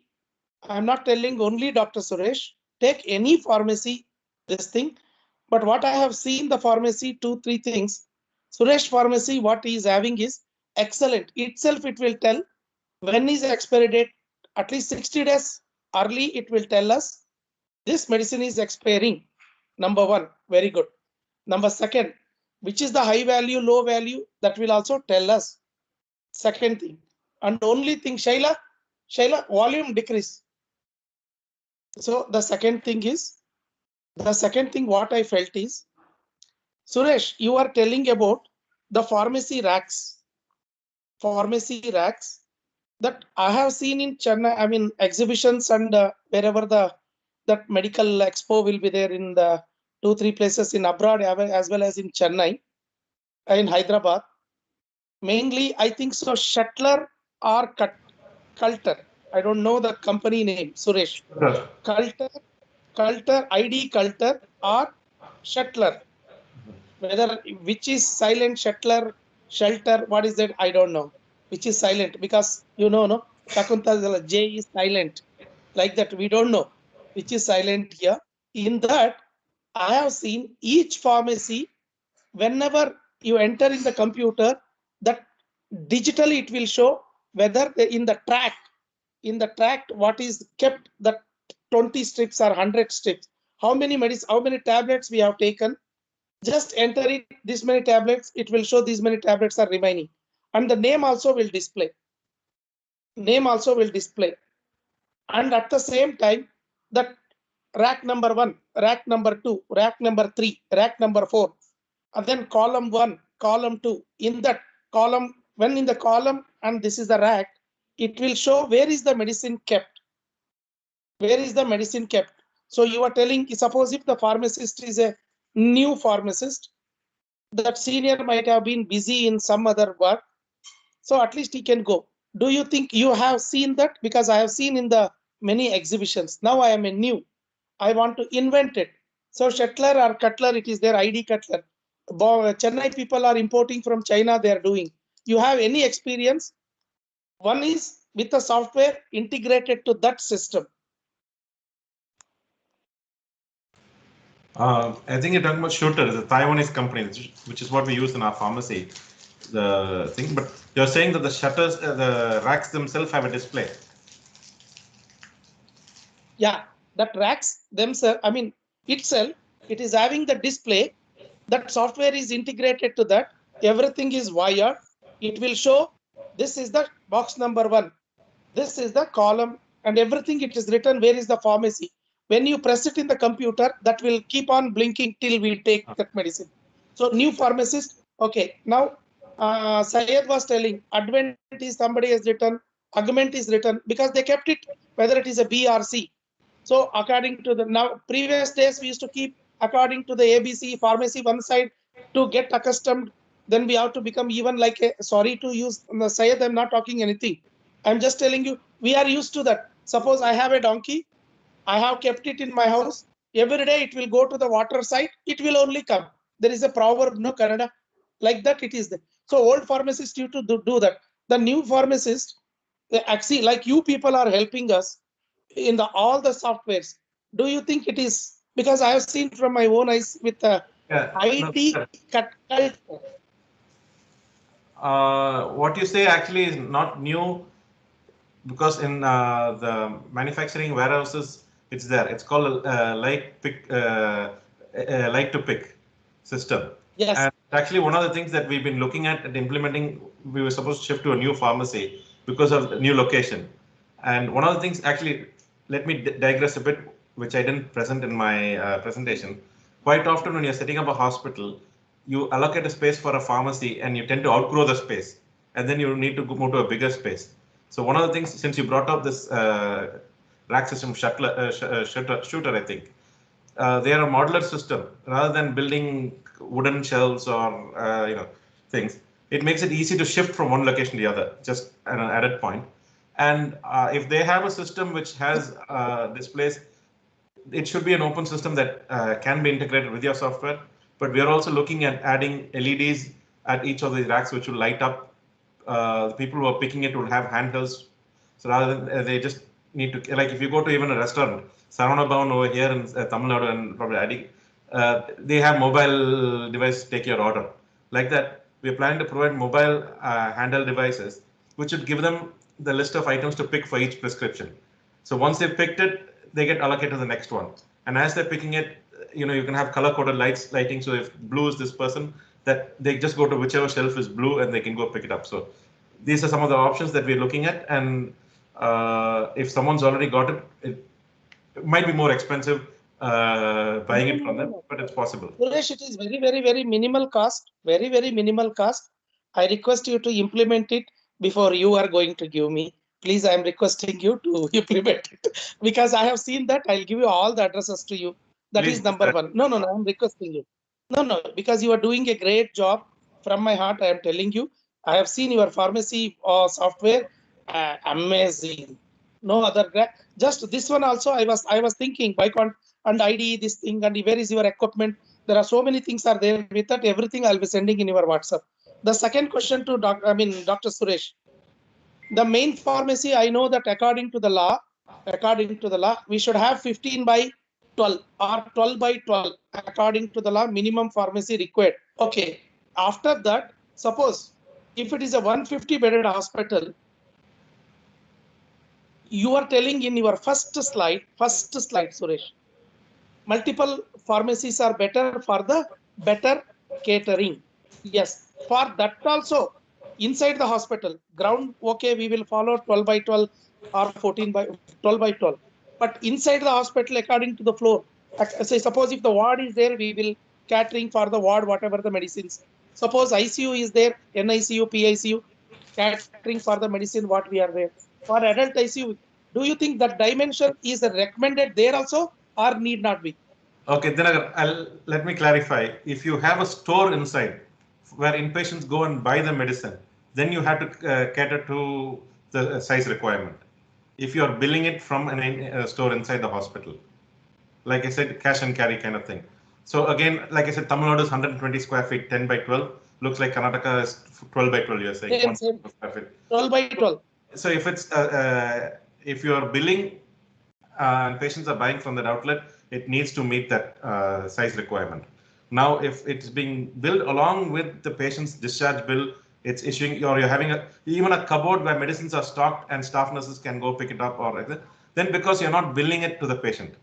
I'm not telling only Dr. Suresh, take any pharmacy this thing, but what I have seen the pharmacy 2-3 things. Suresh pharmacy, what he is having is excellent itself. It will tell when is the expiry date, at least 60 days early. It will tell us this medicine is expiring. Number one, very good. Number second, which is the high value, low value, that will also tell us. Second thing, and only thing, Shaila, volume decrease. So the second thing what I felt is, Suresh, you are telling about the pharmacy racks that I have seen in Chennai, I mean exhibitions and wherever that medical expo will be there in the 2-3 places in abroad as well as in Chennai, in Hyderabad. Mainly, I think so, Shuttler or Culter. I don't know the company name, Suresh. Culter, ID Culter or Shuttler. Which is silent, Shuttler, shelter, what is that? I don't know. Which is silent, because no, Shakuntala J is silent. Like that, we don't know which is silent here. In that, I have seen each pharmacy, whenever you enter in the computer, that digitally it will show whether in the track what is kept, that 20 strips or 100 strips, how many tablets we have taken. Just enter it, this many tablets, it will show these many tablets are remaining, and the name also will display. And at the same time, that rack number 1, rack number 2, rack number 3, rack number 4, and then column 1, column 2. In that column, when in the column, and this is the rack, it will show where is the medicine kept. So you are telling, suppose if the pharmacist is a new pharmacist, that senior might have been busy in some other work, so at least he can go. Do you think you have seen that? Because I have seen in the many exhibitions. Now I am a new, I want to invent it. So Shuttler or Cutler, it is their ID Cutler. Chennai people are importing from China, they are doing. You have any experience? One is with the software integrated to that system. I think you're talking about Shooter, the Taiwanese company, which is what we use in our pharmacy. The thing, but you're saying that the shutters, the racks themselves have a display. Yeah, that racks themselves, I mean, itself, it is having the display, That software is integrated to that. Everything is wired. It will show this is the box number 1. This is the column and everything it is written. Where is the pharmacy? When you press it in the computer, that will keep on blinking till we take that medicine. So new pharmacist. Okay. Now, Syed was telling Advent is somebody has written, Augment is written because they kept it whether it is a B or C. So according to the now previous days, we used to keep according to the ABC pharmacy one side to get accustomed. Then we have to become even like a, sorry to use Syed, I'm not talking anything. I'm just telling you, we are used to that. Suppose I have a donkey, I have kept it in my house. Every day it will go to the water side. It will only come. There is a proverb, no Canada, like that it is there. So old pharmacists used to do that. The new pharmacist, actually, like you people are helping us in the all the softwares. Do you think it is because I have seen from my own eyes with IT culture? What you say actually is not new, because in the manufacturing warehouses it's there. It's called a like to pick system. Yes. And actually one of the things that we've been looking at and implementing, we were supposed to shift to a new pharmacy because of the new location. And one of the things, actually, let me digress a bit, which I didn't present in my presentation. Quite often when you're setting up a hospital, you allocate a space for a pharmacy and you tend to outgrow the space, and then you need to move to a bigger space. So one of the things, since you brought up this rack system shooter, I think, they are a modular system rather than building wooden shelves or things. It makes it easy to shift from one location to the other, just an added point. And if they have a system which has displays, it should be an open system that can be integrated with your software. But we are also looking at adding LEDs at each of these racks, which will light up. The people who are picking it will have handhelds. So rather than they just need to, like if you go to even a restaurant, Saravana over here in Tamil Nadu and probably Adi, they have mobile device to take your order. Like that, we're planning to provide mobile handheld devices, which would give them the list of items to pick for each prescription. So once they've picked it, they get allocated to the next one. And as they're picking it, you can have color-coded lighting. So if blue is this person, that they just go to whichever shelf is blue and they can go pick it up. So these are some of the options that we're looking at. And if someone's already got it, it might be more expensive buying it from them, but it's possible. Suresh, it is very, very, very minimal cost. Very, very minimal cost. I request you to implement it before you are going to give me. Please, I am requesting you to implement it because I have seen that. I'll give you all the addresses to you. That Please, is number one. No, I'm requesting you. No, because you are doing a great job. From my heart, I am telling you. I have seen your pharmacy software. Amazing. No other. Just this one also. I was thinking, why can't and ID this thing and where is your equipment? There are so many things are there with that. Everything I'll be sending in your WhatsApp. The second question to Dr. Suresh. The main pharmacy, I know that according to the law, we should have 15 by 12 or 12 by 12 according to the law, minimum pharmacy required. Okay. After that, suppose if it is a 150 bedded hospital, you are telling in your first slide, Suresh, multiple pharmacies are better for the better catering. Yes, for that also inside the hospital ground, okay, we will follow 12 by 12 or 14 by 12 by 12. But inside the hospital, according to the floor, say suppose if the ward is there, we will catering for the ward, whatever the medicines. Suppose ICU is there, NICU, PICU, catering for the medicine, what we are there. For adult ICU, do you think that dimension is recommended there also or need not be? Okay, then let me clarify. If you have a store inside where inpatients go and buy the medicine, then you have to cater to the size requirement. If you are billing it from a store inside the hospital, like I said, cash and carry kind of thing. So again, like I said, Tamil Nadu is 120 square feet, 10 by 12. Looks like Karnataka is 12 by 12. You're saying same. 12 by 12. So if you are billing and patients are buying from that outlet, it needs to meet that size requirement. Now, if it's being billed along with the patient's discharge bill, it's issuing, or you're having even a cupboard where medicines are stocked and staff nurses can go pick it up, or like that, then because you're not billing it to the patient,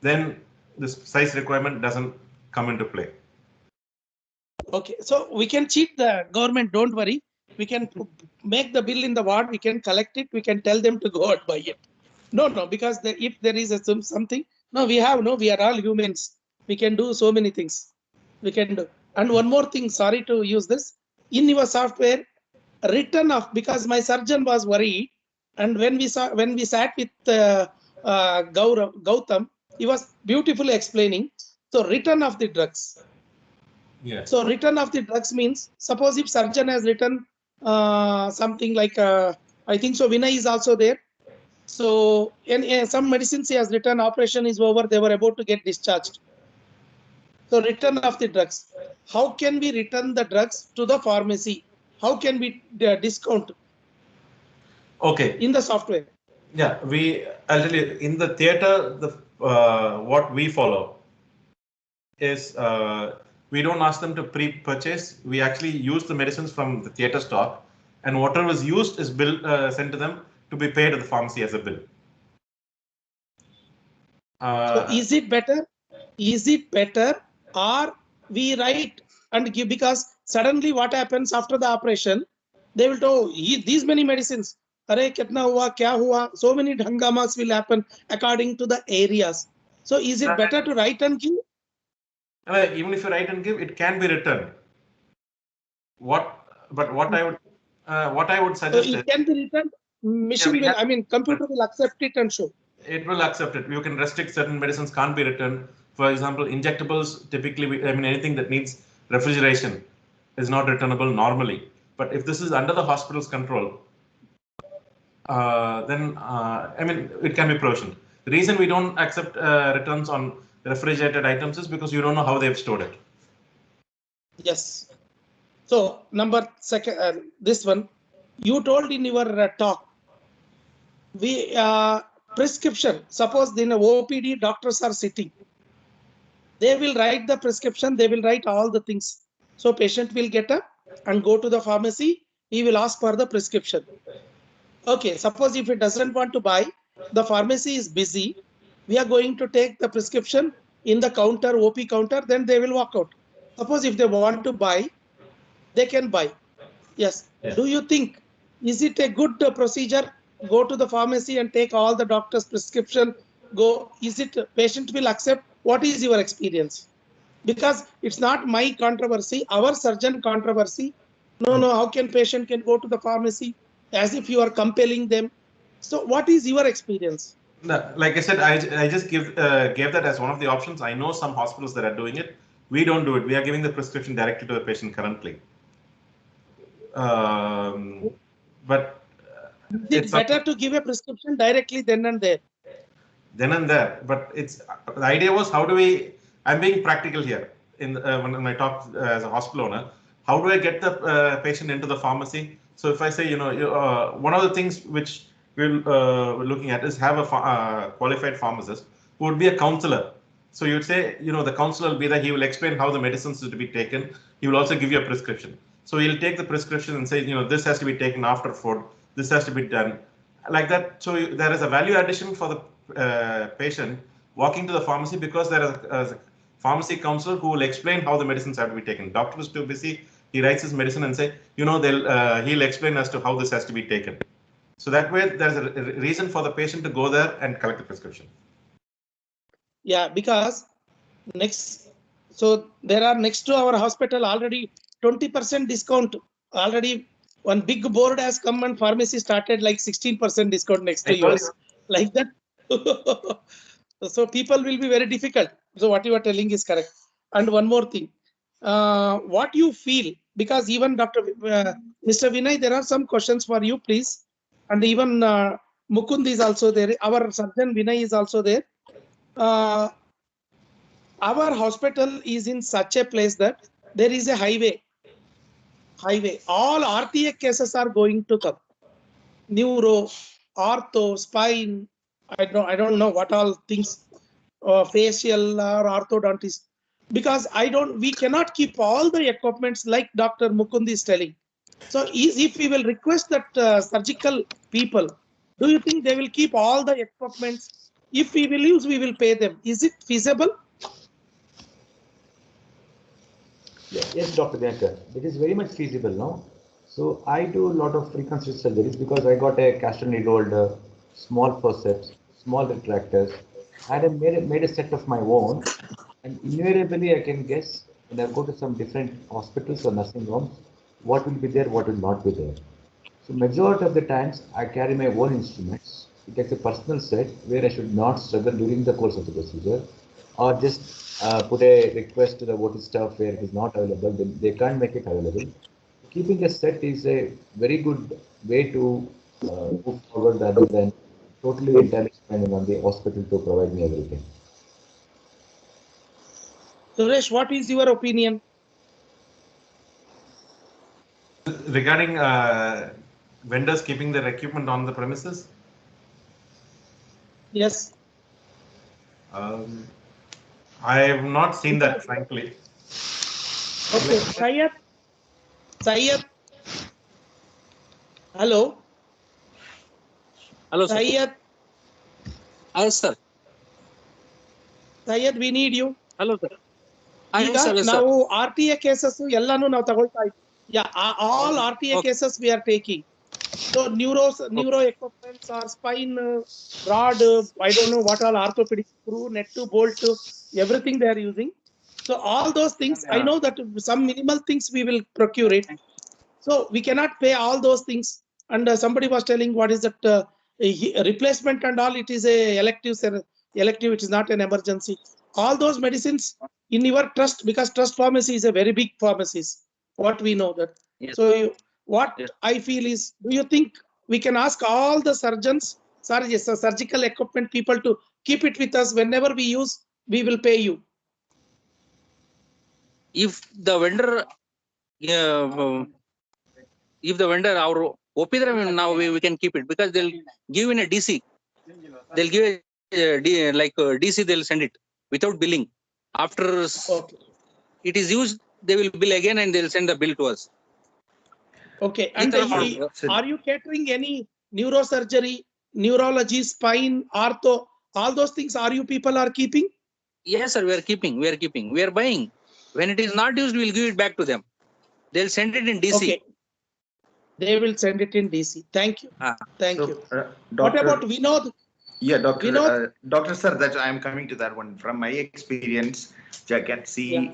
then this size requirement doesn't come into play. Okay, so we can cheat the government. Don't worry. We can make the bill in the ward. We can collect it. We can tell them to go and buy it. No, because if there is something, no, we are all humans. We can do so many things. We can do. And one more thing, sorry to use this. In your software, written off, because my surgeon was worried. And when we sat with Gautam, he was beautifully explaining. So written off the drugs. Yes. So return of the drugs means, suppose if surgeon has written something like, I think so Vinay is also there. So in some medicines he has written, operation is over, they were about to get discharged. So return of the drugs. How can we return the drugs to the pharmacy? How can we discount Okay. in the software? Yeah, I'll tell you, in the theater, what we follow is we don't ask them to pre-purchase. We actually use the medicines from the theater stock, and whatever was used is sent to them to be paid at the pharmacy as a bill. So is it better? Is it better, or we write and give? Because suddenly what happens after the operation, they will tell these many medicines. Arey kitna hua, kya hua? So many hangamas will happen according to the areas. So is it better to write and give? Even if you write and give, it can be returned. What I would suggest So it can be returned. Machine will, I mean, computer will accept it and show. It will accept it. You can restrict certain medicines can't be returned. For example, injectables typically, anything that needs refrigeration is not returnable normally. But if this is under the hospital's control, then it can be provisioned. The reason we don't accept returns on refrigerated items is because you don't know how they've stored it. Yes. So number second, this one, you told in your talk, we prescription. Suppose in a OPD, doctors are sitting. They will write the prescription. They will write all the things. So patient will get up and go to the pharmacy. He will ask for the prescription. Okay. Suppose if he doesn't want to buy, the pharmacy is busy. We are going to take the prescription in the counter, OP counter. Then they will walk out. Suppose if they want to buy, they can buy. Yes. Yeah. Do you think, is it a good procedure? Go to the pharmacy and take all the doctor's prescription. Go. Is it patient will accept? What is your experience? Because it's not my controversy, our surgeon controversy. No. How can patient can go to the pharmacy as if you are compelling them? So what is your experience? No, like I said, I just gave that as one of the options. I know some hospitals that are doing it. We don't do it. We are giving the prescription directly to the patient currently. But it's better to give a prescription directly then and there. Then and there, but the idea was, how do we? I'm being practical here. When I talk as a hospital owner, how do I get the patient into the pharmacy? So if I say, one of the things which we're looking at is have a qualified pharmacist who would be a counselor. So you'd say, the counselor will be there. He will explain how the medicines is to be taken. He will also give you a prescription. So he'll take the prescription and say, this has to be taken after food. This has to be done like that. So there is a value addition for the patient walking to the pharmacy, because there is a pharmacy counselor who will explain how the medicines have to be taken. Doctor is too busy. He writes his medicine and say, he'll explain as to how this has to be taken. So that way, there's a reason for the patient to go there and collect the prescription. Yeah, because so there are next to our hospital already 20% discount. Already one big board has come and pharmacy started like 16% discount next to yours. Like that. So people will be very difficult. So what you are telling is correct. And one more thing, what you feel, because even Mr. Vinay, there are some questions for you, please. And even Mukund is also there. Our surgeon Vinay is also there. Our hospital is in such a place that there is a highway. All RTA cases are going to come. Neuro, ortho, spine. I don't know what all things, facial or orthodontist. Because we cannot keep all the equipments like Dr. Mukund is telling. So if we will request that surgical people, do you think they will keep all the equipments? If we will use, we will pay them. Is it feasible? Yeah, yes, Dr. Dinkar, it is very much feasible now. So I do a lot of reconstructive surgeries because I got a cast needle holder, small forceps, small retractors. I had made a set of my own, and invariably I can guess when I go to some different hospitals or nursing homes, what will be there, what will not be there. So majority of the times I carry my own instruments. It takes a personal set where I should not struggle during the course of the procedure, or just put a request to the OT staff where it is not available, then they can't make it available. Keeping a set is a very good way to move forward rather than totally entirely depending on the hospital to provide me everything. Suresh, what is your opinion? Regarding vendors keeping their equipment on the premises? Yes. I have not seen that, frankly. Okay, Syed. Syed. Hello. Hello, sir. Syed. Yes, sir. Syed, we need you. Hello, sir. ಈಗ Yes, sir. Yes, sir. ನಾವು RTA cases ಎಲ್ಲಾನು ನಾವು ತಗೊಳ್ತಾ ಇದ್ದೀವಿ. Yeah, all RTA Okay. cases we are taking. So neuro equipments or spine rod, I don't know what all orthopedic screw, net to bolt, everything they are using. So all those things, I know that some minimal things we will procure it. So we cannot pay all those things. And somebody was telling what is that replacement and all. It is a elective. It is not an emergency. All those medicines in your trust, because trust pharmacy is a very big pharmacies. What we know that. Yes. So what Yes. I feel is, do you think we can ask all the surgeons, surgical equipment people to keep it with us whenever we use? We will pay you. If the vendor, our OP, now we can keep it because they'll give in a DC. They'll give DC. They'll send it without billing. After Okay. it is used, they will bill again and they'll send the bill to us. Okay. And So, are you catering any neurosurgery, neurology, spine, ortho, all those things? Are you people are keeping? yes, sir. We are keeping. We are buying. When it is not used, we'll give it back to them. They'll send it in DC. Okay. They will send it in DC. Thank you. Thank So, you. What Doctor, about Vinod? yeah, Doctor, Vinod? Doctor Sir, that I am coming to that one. From my experience, I can see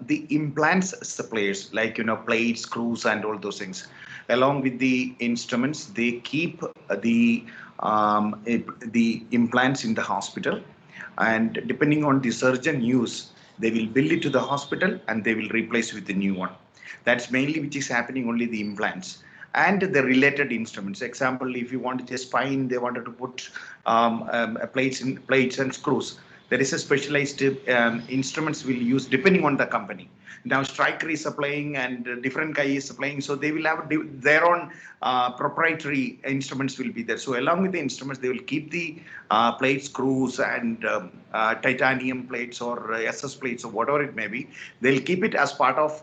the implants suppliers, like, plates, screws, and all those things. Along with the instruments, they keep the implants in the hospital, and depending on the surgeon use, they will bill it to the hospital and they will replace with the new one. That's mainly which is happening, only the implants and the related instruments. Example, if you want a spine, they wanted to put plates and screws. There is a specialized instruments will use depending on the company. Now Stryker is supplying and different guy is supplying, so they will have their own proprietary instruments will be there. So along with the instruments, they will keep the plates, screws, and titanium plates or SS plates or whatever it may be. They'll keep it as part of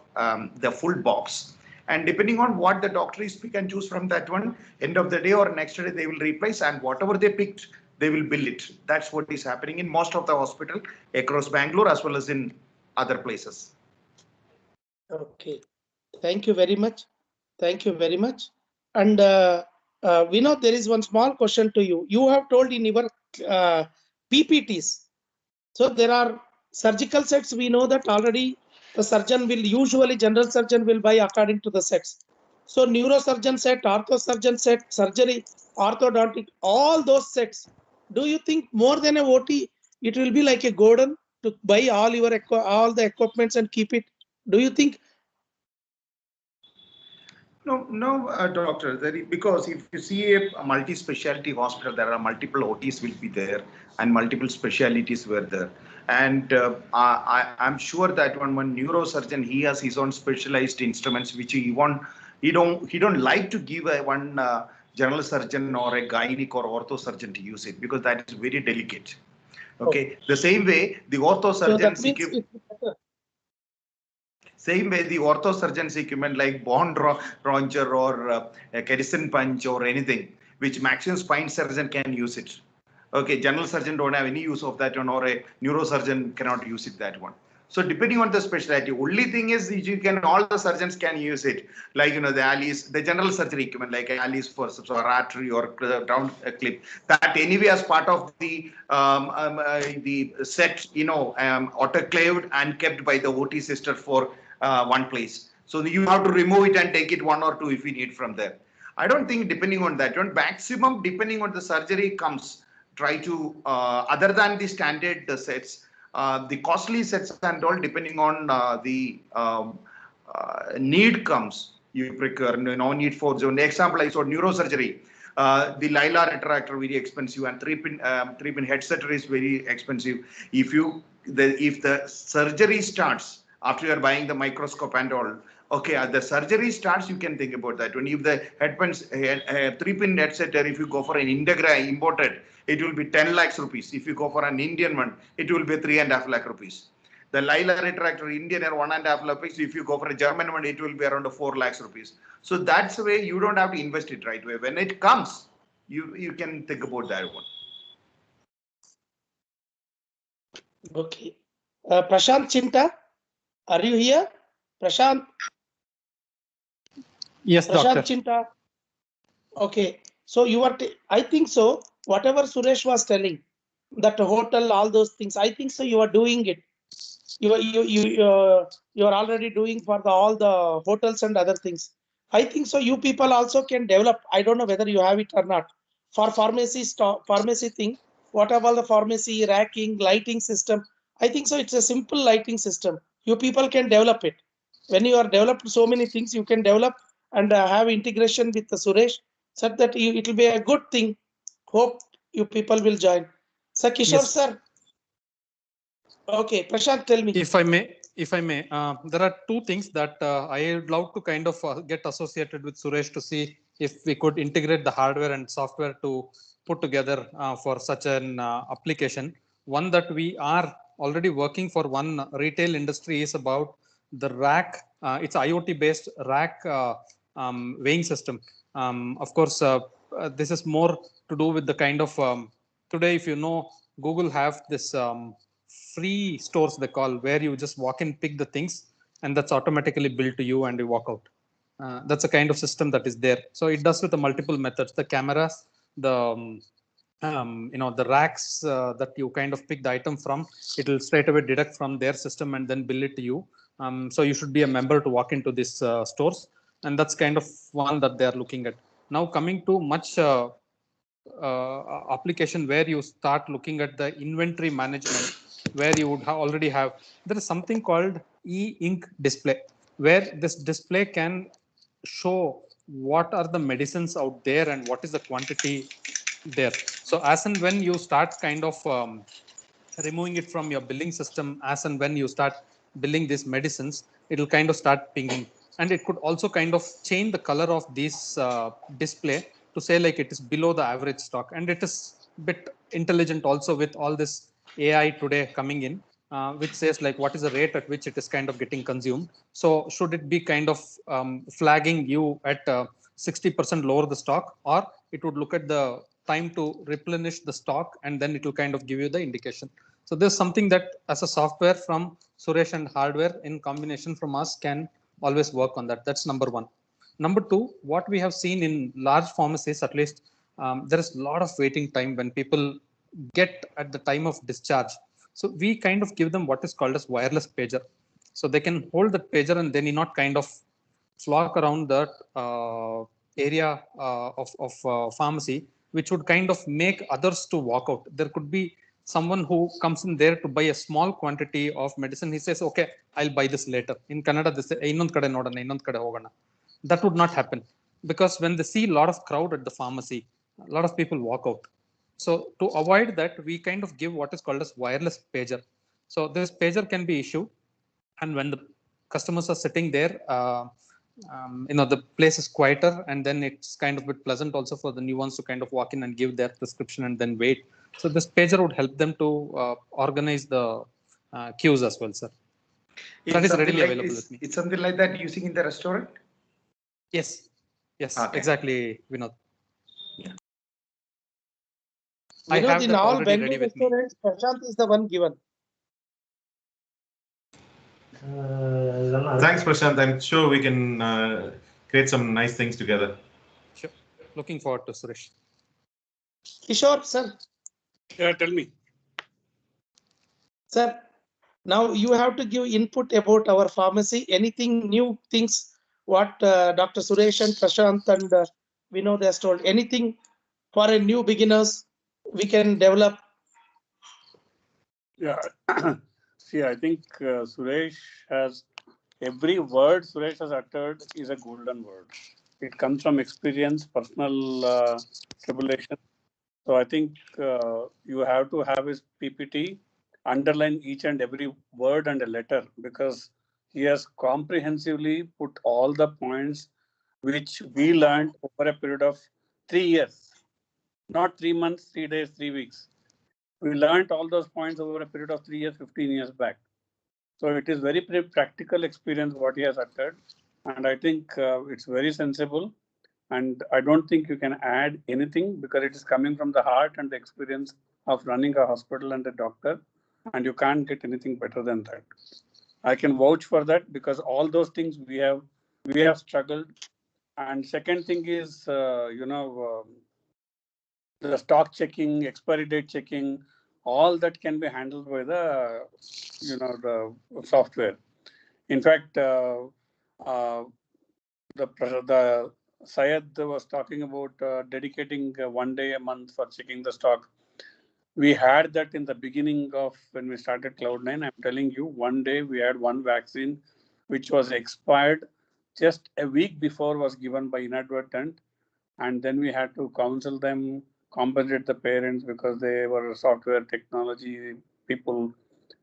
the full box. And depending on what the doctor is pick and choose from that one, end of the day or next day, they will replace, and whatever they picked, they will bill it. That's what is happening in most of the hospital across Bangalore as well as in other places. Okay. Thank you very much. Thank you very much. And we know there is one small question to you. You have told in your PPTs. So there are surgical sets. We know that already the surgeon will usually, general surgeon will buy according to the sets. So neurosurgeon set, ortho surgeon set, surgery, orthodontic, all those sets. Do you think more than a OT, it will be like a Gordon to buy all the equipments and keep it? Do you think? No, doctor. Because if you see a multi-specialty hospital, there are multiple OTs will be there, and multiple specialities were there. And I'm sure that one neurosurgeon, he has his own specialized instruments which he don't like to give one general surgeon or a gynec or ortho surgeon to use it, because that is very delicate. Okay, the same way the ortho surgeons. Same way, the ortho surgeon's equipment like bond raunchure or a Kedison punch or anything, which maximum spine surgeon can use it. Okay, general surgeon don't have any use of that one, or a neurosurgeon cannot use it, that one. So depending on the specialty, only thing is you can, all the surgeons can use it. Like, the Alice, the general surgery equipment, like Alice forceps or artery or down clip, that anyway as part of the set, autoclaved and kept by the OT sister for one place. So you have to remove it and take it 1 or 2 if you need from there. I don't think depending on that, maximum depending on the surgery comes, try to, other than the standard sets, the costly sets and all, depending on the need comes, you procure. No need for, so example, I saw neurosurgery. The LiLAR retractor very expensive, and three-pin headset is very expensive. If the surgery starts after you are buying the microscope and all, okay, the surgery starts, you can think about that. When if the three-pin headset, if you go for an Integra imported, it will be 10 lakhs rupees. If you go for an Indian one, it will be 3.5 lakh rupees. The LiLAR retractor Indian are 1.5 lakh rupees. If you go for a German one, it will be around 4 lakhs rupees. So that's the way, you don't have to invest it right away. When it comes, you can think about that one. Okay. Prashant Chinta, are you here? Prashant? Yes, Prashant doctor. Chinta. Okay. So you are, I think so, whatever Suresh was telling, that hotel, all those things, I think so you are doing it. You are already doing for all the hotels and other things. I think so you people also can develop, I don't know whether you have it or not, for pharmacy thing, what are all the pharmacy racking, lighting system. I think so it's a simple lighting system. You people can develop it. When you are developed so many things, you can develop and have integration with the Suresh, so that it will be a good thing. Hope you people will join. Sir Kishore, Yes. sir. Okay, Prashant, tell me. If I may, there are two things that I would love to kind of get associated with Suresh to see if we could integrate the hardware and software to put together for such an application. One that we are already working for one retail industry is about the rack. It's IoT based rack weighing system. Of course, this is more to do with the kind of today, if you know, Google have this free stores they call, where you just walk in, pick the things, and that's automatically built to you and you walk out. That's a kind of system that is there. So it does with the multiple methods, the cameras, the the racks that you kind of pick the item from, it will straight away deduct from their system and then bill it to you. So you should be a member to walk into these stores, and that's kind of one that they are looking at. Now coming to much application where you start looking at the inventory management, where you would already have, there is something called e-ink display, where this display can show what are the medicines out there and what is the quantity there. So as and when you start kind of removing it from your billing system, as and when you start billing these medicines, it will kind of start pinging. And it could also kind of change the color of this display to say like it is below the average stock. And it is a bit intelligent also with all this AI today coming in, which says like what is the rate at which it is kind of getting consumed. So should it be kind of flagging you at 60% lower the stock, or it would look at the time to replenish the stock and then it will kind of give you the indication. So there's something that as a software from Suresh and hardware in combination from us can always work on that. That's number one. Number two, what we have seen in large pharmacies, at least, there is a lot of waiting time when people get at the time of discharge. So we kind of give them what is called as wireless pager. So they can hold the pager and they need not kind of flock around that area of pharmacy, which would kind of make others to walk out. There could be someone who comes in there to buy a small quantity of medicine. He says, okay, I'll buy this later. In Kannada, they say, "Innond kade nodana, innond kade hogana." That would not happen, because when they see a lot of crowd at the pharmacy, a lot of people walk out. So to avoid that, we kind of give what is called as wireless pager. So this pager can be issued, and when the customers are sitting there, the place is quieter, and then it's kind of a bit pleasant also for the new ones to kind of walk in and give their prescription and then wait. So this pager would help them to organize the queues as well, sir. That is readily available with me. It's something like that using in the restaurant? Yes, Okay. exactly, Vinod. Yeah. I Vinod, have in that all already venue ready with me. restaurants, Prashant is the one given. Thanks, Prashant. I'm sure we can create some nice things together. Sure. Looking forward to Suresh. Kishore, sir. Yeah, tell me. Sir, now you have to give input about our pharmacy. Anything new things what Dr. Suresh and Prashant and Vinod has told. Anything for a new beginners we can develop. Yeah. See, I think Suresh has every word Suresh has uttered is a golden word. It comes from experience, personal tribulation. So I think you have to have his PPT, underline each and every word and a letter, because he has comprehensively put all the points which we learned over a period of 3 years, not 3 months, 3 days, 3 weeks. We learned all those points over a period of 3 years, 15 years back. So it is very practical experience what he has uttered, and I think it's very sensible. And I don't think you can add anything because it is coming from the heart and the experience of running a hospital and a doctor, and you can't get anything better than that. I can vouch for that because all those things we have struggled. And second thing is, the stock checking, expiry date checking, all that can be handled by the software. In fact, the Syed was talking about dedicating 1 day a month for checking the stock. We had that in the beginning of when we started Cloud9. I'm telling you, one day we had one vaccine which was expired just a week before was given by inadvertent, and then we had to counsel them, compensate the parents because they were software technology people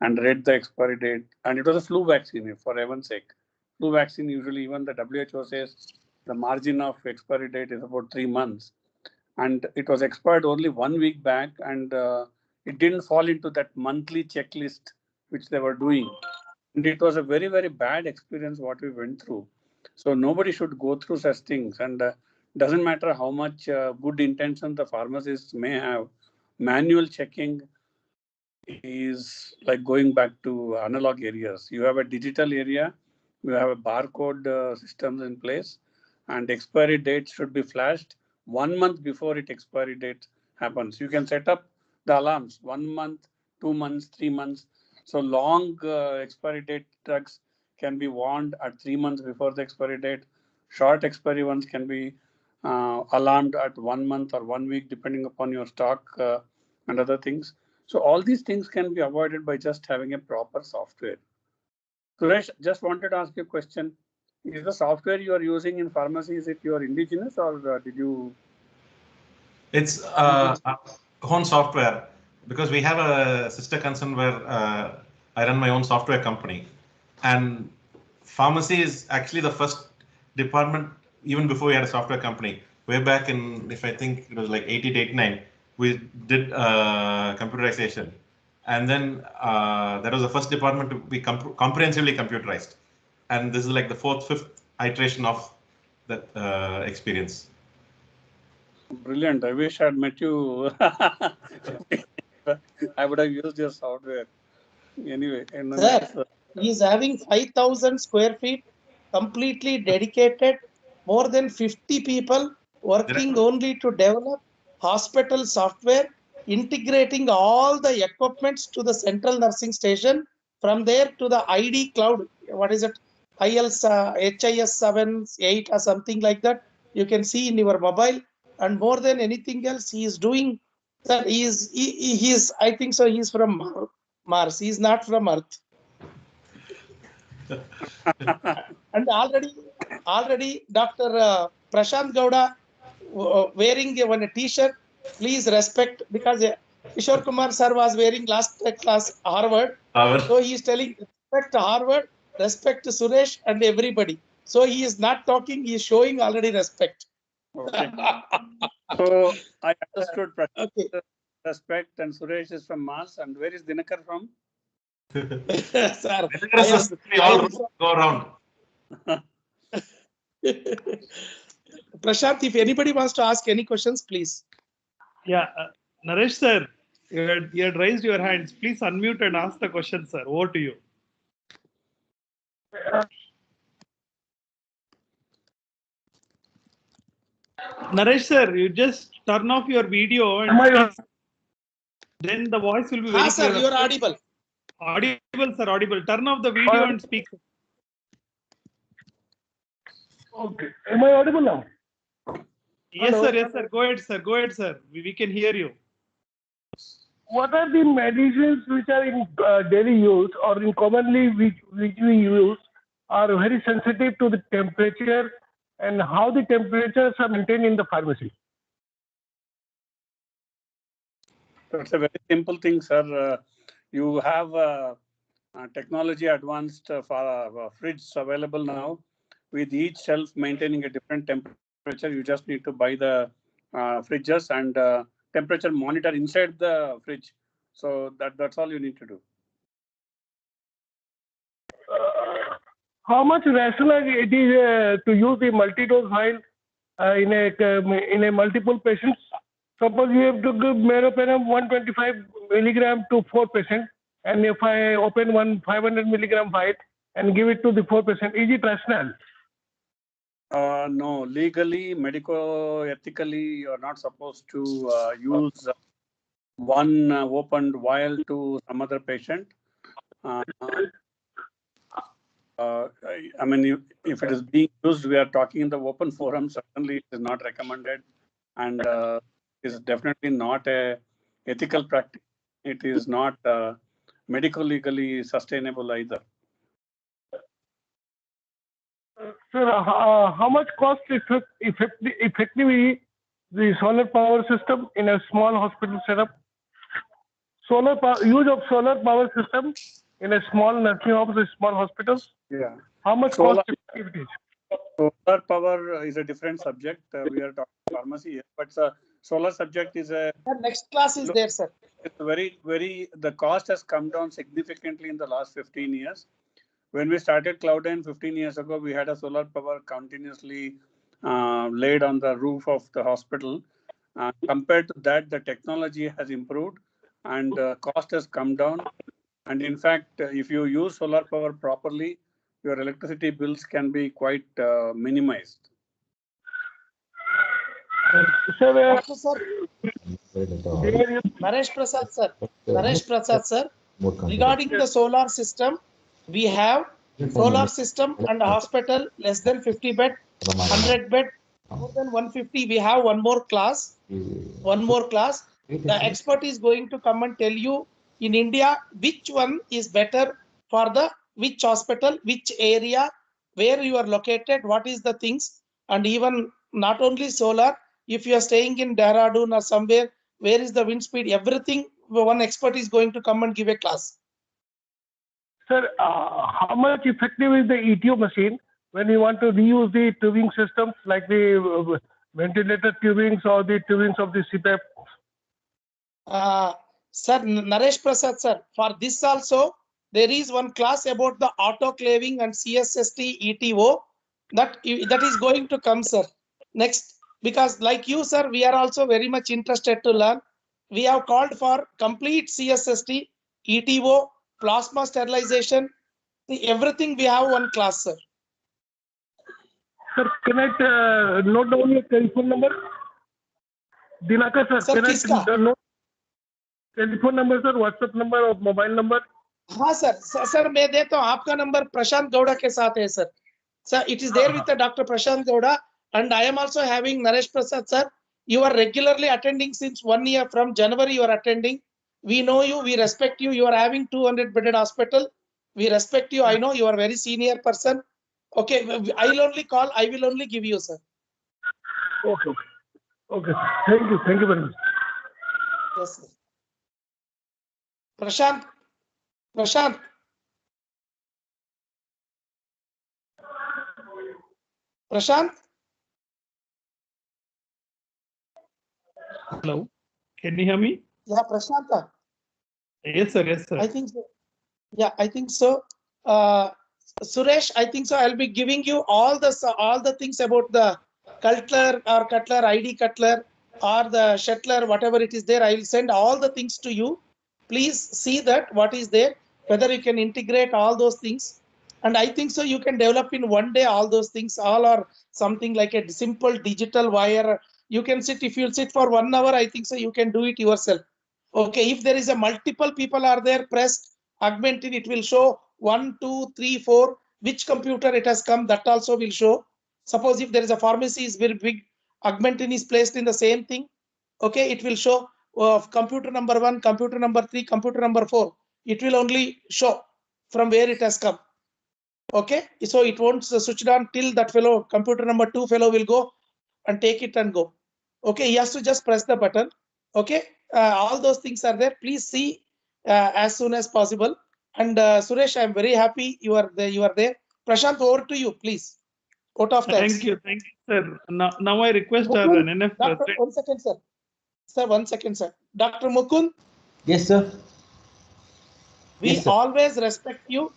and read the expiry date. And it was a flu vaccine, for heaven's sake. Flu vaccine, usually even the WHO says the margin of expiry date is about 3 months. And it was expired only 1 week back, and it didn't fall into that monthly checklist which they were doing. And it was a very, very bad experience what we went through. So nobody should go through such things. And doesn't matter how much good intention the pharmacists may have, manual checking is like going back to analog areas. You have a digital area, you have a barcode systems in place, and expiry date should be flashed 1 month before it expiry date happens. You can set up the alarms 1 month, 2 months, 3 months. So long expiry date drugs can be warned at 3 months before the expiry date. Short expiry ones can be alarmed at 1 month or 1 week, depending upon your stock and other things. So all these things can be avoided by just having a proper software. Suresh, just wanted to ask you a question. Is the software you are using in pharmacy, is it your indigenous or did you? It's own software because we have a sister concern where I run my own software company, and pharmacy is actually the first department even before we had a software company. Way back in, if I think it was like 88, 89, we did computerization, and then that was the first department to be comprehensively computerized, and this is like the fourth, fifth iteration of that experience. Brilliant. I wish I'd met you. I would have used your software. Anyway, sir, he is having 5,000 square feet, completely dedicated, more than 50 people working only to develop hospital software, integrating all the equipments to the central nursing station. From there to the ID cloud, what is it? HIS 7, 8 or something like that. You can see in your mobile. And more than anything else, he is doing that. He is, I think so, he is from Mars. He is not from Earth. And already Dr. Prashant Gowda wearing a t-shirt. Please respect, because Kishore Kumar sir was wearing last class Harvard. So he is telling respect Harvard, respect Suresh and everybody. So he is not talking, he is showing already respect. Okay. So I understood respect, and Suresh is from Mars. And where is Dinakar from? Sir, we all go around. Prashant, if anybody wants to ask any questions, please. Yeah, Naresh sir, you had raised your hands. Please unmute and ask the question, sir. Over to you. Naresh sir, you just turn off your video and then the voice will be very sir, clear. you are audible. Audible, sir, audible. Turn off the video and speak. Okay. Am I audible now? Yes, Hello? sir. Yes, sir. Go ahead, sir. Go ahead, sir. We can hear you. What are the medicines which are in daily use or in commonly which we use are very sensitive to the temperature, and how the temperatures are maintained in the pharmacy? That's a very simple thing, sir. You have technology advanced for fridge available now, with each shelf maintaining a different temperature. You just need to buy the fridges and temperature monitor inside the fridge. So that's all you need to do. How much rational it is to use the multi-dose vial in a multiple patients? Suppose you have to give meropenem 125 milligram to 4 patients, and if I open one 500 milligram vial and give it to the 4 patient, is it rational? No, legally, medico-ethically, you're not supposed to use one opened vial to some other patient. I mean, if it is being used, we are talking in the open forum. Certainly, it is not recommended, and is definitely not a ethical practice. It is not medico-legally sustainable either. Sir, how much cost effectively the solar power system in a small hospital setup? Use of solar power system in a small nursing homes, small hospitals. Yeah. How much cost effective it is? Solar power is a different subject. We are talking pharmacy here, but solar subject is a. The next class is there, sir. It's very. The cost has come down significantly in the last 15 years. When we started Cloud9 15 years ago, we had a solar power continuously laid on the roof of the hospital. Compared to that, the technology has improved and cost has come down. And in fact, if you use solar power properly, your electricity bills can be quite minimized. Naresh Prasad, sir. Naresh Prasad, sir. Regarding the solar system, we have solar system and a hospital less than 50 bed, 100 bed, more than 150. We have one more class. The expert is going to come and tell you in India which one is better for the which hospital, which area, where you are located, what is the things, and even not only solar. If you are staying in Dehradun or somewhere, where is the wind speed? Everything. One expert is going to come and give a class. Sir, how much effective is the ETO machine when you want to reuse the tubing systems like the ventilator tubings or the tubings of the CPAP? Sir, Naresh Prasad, sir, for this also, there is one class about the autoclaving and CSST ETO that is going to come, sir. Next, because like you, sir, we are also very much interested to learn. We have called for complete CSST, ETO, plasma sterilization, everything we have one class, sir. Sir, can I note down your telephone number? Dinakar, sir, can I note telephone number, sir, WhatsApp number or mobile number? हाँ sir मैं देता हूँ आपका number प्रशांत गौड़ा के साथ है sir. Sir, it is there with the Dr. Prashant Gowda, and I am also having Naresh Prasad, sir. You are regularly attending since 1 year. From January, you are attending. We know you. We respect you. You are having 200-bedded hospital. We respect you. I know you are a very senior person. Okay, I will only call. I will only give you, sir. Okay. Thank you very much. Yes, sir. Prashant. Hello. Can you hear me? Yeah, Prashant. Yes, sir. I think so. Yeah, I think so. Suresh, I think so. I'll be giving you all the things about the Cutler ID Cutler or the Shuttler, whatever it is there. I will send all the things to you. Please see that what is there, whether you can integrate all those things. And I think so you can develop in one day all those things, all are something like a simple digital wire. You can sit, if you sit for 1 hour, I think so you can do it yourself. Okay, if there is a multiple people are there pressed, augmented, it will show 1, 2, 3, 4, which computer it has come, that also will show. Suppose if there is a pharmacy is very big, augmentin is placed in the same thing. Okay, it will show computer number 1, computer number 3, computer number 4. It will only show from where it has come. Okay, so it won't switch on till that fellow, computer number 2 fellow will go and take it and go. Okay, he has to just press the button. Okay, all those things are there. Please see as soon as possible. And Suresh, I'm very happy you are there. You are there. Prashant, over to you, please. Out of thanks. Thank you, sir. Now I request our Mukund, NNF Doctor, president. 1 second, sir. Sir, 1 second, sir. Dr. Mukund, Yes, sir. we Yes, sir. always respect you.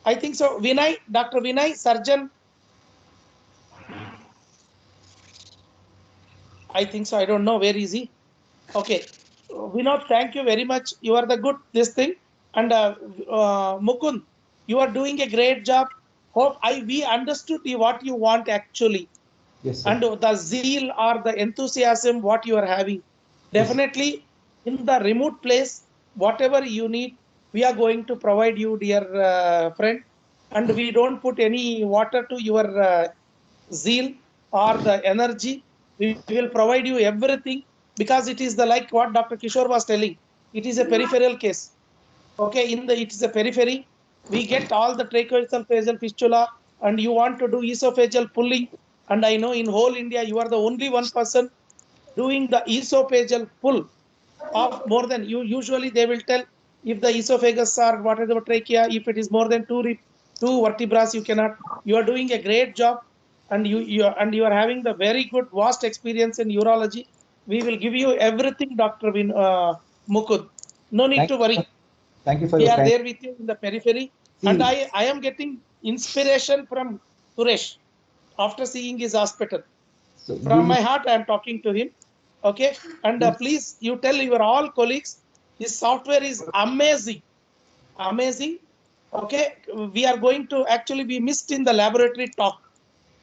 I think so. Vinay, Dr. Vinay, surgeon. I think so. I don't know. Where is he? Okay. Vinod, thank you very much. You are the good this thing. And Mukund, you are doing a great job. Hope we understood what you want actually. Yes, sir. And the zeal or the enthusiasm what you are having. Definitely in the remote place, whatever you need, we are going to provide you, dear friend. And we don't put any water to your zeal or the energy. We will provide you everything because it is the like what Dr. Kishore was telling. It is a peripheral case. Okay, it is a periphery. We get all the tracheoesophageal fistula, and you want to do esophageal pulling. And I know in whole India, you are the only one person doing the esophageal pull of more than you. Usually, they will tell if the esophagus or whatever trachea, if it is more than two vertebrae, you cannot. You are doing a great job, and you are having the very good vast experience in urology. We will give you everything, Dr. Mukund. No need to worry. Thank you for We your are kind. there with you in the periphery. See, And I am getting inspiration from Suresh after seeing his hospital. so From you, my heart, I am talking to him. Okay. And please, you tell your all colleagues, his software is amazing. Amazing. Okay. We are going to actually be missed in the laboratory talk.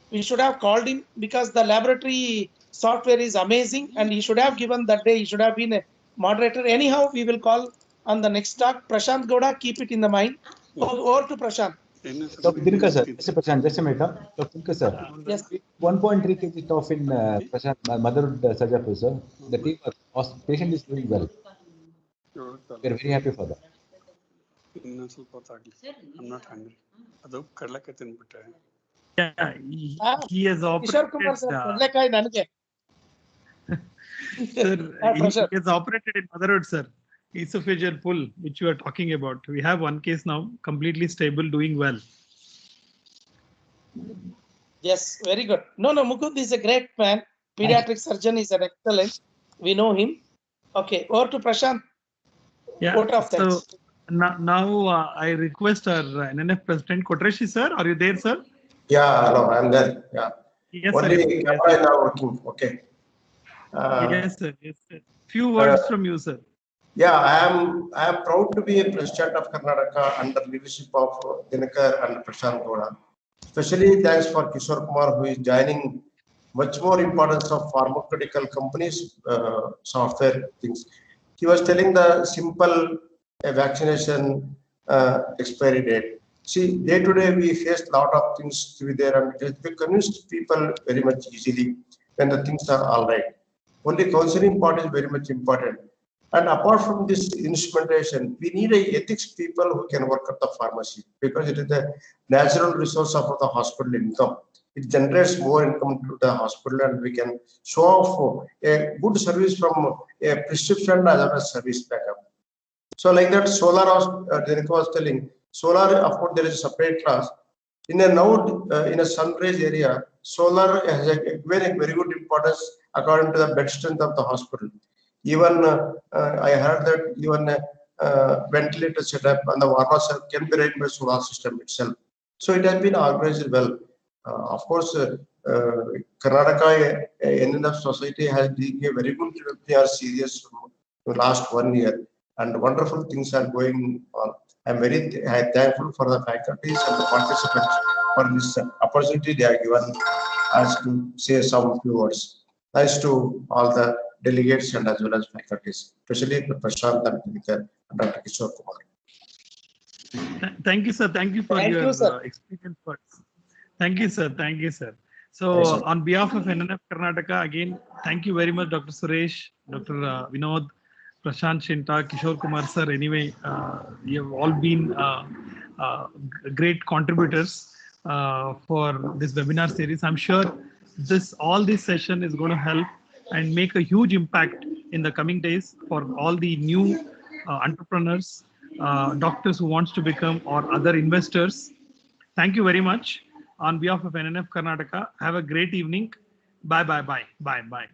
We should have called him because the laboratory software is amazing and he should have given that day. He should have been a moderator. Anyhow, we will call on the next talk. Prashant Gowda, keep it in the mind. Over to Prashant. Dr. Dinka, sir. Just a minute. Dr. Dinka, sir. Yes. 1.3 kg tough in Prashant, motherhood surgery, sir. The team, patient is doing well. We are very happy for that. I'm not hungry. Yeah, he has Kishore Kumar, operated. sir. Kadlekai nanage. Sir, he has operated in motherhood, sir. Esophageal pull, which you are talking about. We have one case now, completely stable, doing well. Yes, very good. No, Mukund is a great man. Pediatric surgeon is an excellent. We know him. Okay, over to Prashant. Yeah. Of so now I request our NNF president, Kotreshi, sir. Are you there, sir? Yeah, hello, I'm there. Yeah. Yes, only sir. camera is now working. Okay. Yes, sir. Yes, sir. Few words from you, sir. Yeah, I am proud to be a president of Karnataka under leadership of Dinakar and Prashant Gowda. Especially thanks for Kishore Kumar, who is joining much more importance of pharmaceutical companies software things. He was telling the simple vaccination expiry date. See, day to day we face a lot of things to be there, and we convince people very much easily when the things are all right. Only counseling part is very much important. And apart from this instrumentation, we need a ethics people who can work at the pharmacy because it is the natural resource of the hospital income. It generates more income to the hospital, and we can show off a good service from a prescription as well as service backup. So like that, solar, Derek was telling, solar, of course, there is a separate class. In a node, in a sunrise area, solar has a very good importance according to the bed strength of the hospital. Even I heard that even ventilator setup and the warmer cell can be run by solar system itself. So it has been organized well. Of course, Karnataka NNF Society has been a very good job. They are serious for the last 1 year, and wonderful things are going on. I'm very thankful for the faculties and the participants for this opportunity they are given us to say some few words. Thanks to all the delegates and as well as faculties, especially the Vishwanthan and Dr. Kishore Kumar. Thank you, sir. Thank you for Thank your you, sir. experience words. Thank you, sir. Thank you, sir. So, Yes, sir. on behalf of NNF Karnataka, again, thank you very much, Dr. Suresh, Dr. Vinod, Prashant Shinta, Kishore Kumar, sir. Anyway, you have all been great contributors for this webinar series. I'm sure all this session is going to help and make a huge impact in the coming days for all the new entrepreneurs, doctors who wants to become, or other investors. Thank you very much. On behalf of NNF Karnataka, have a great evening. Bye, bye, bye, bye, bye.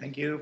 Thank you.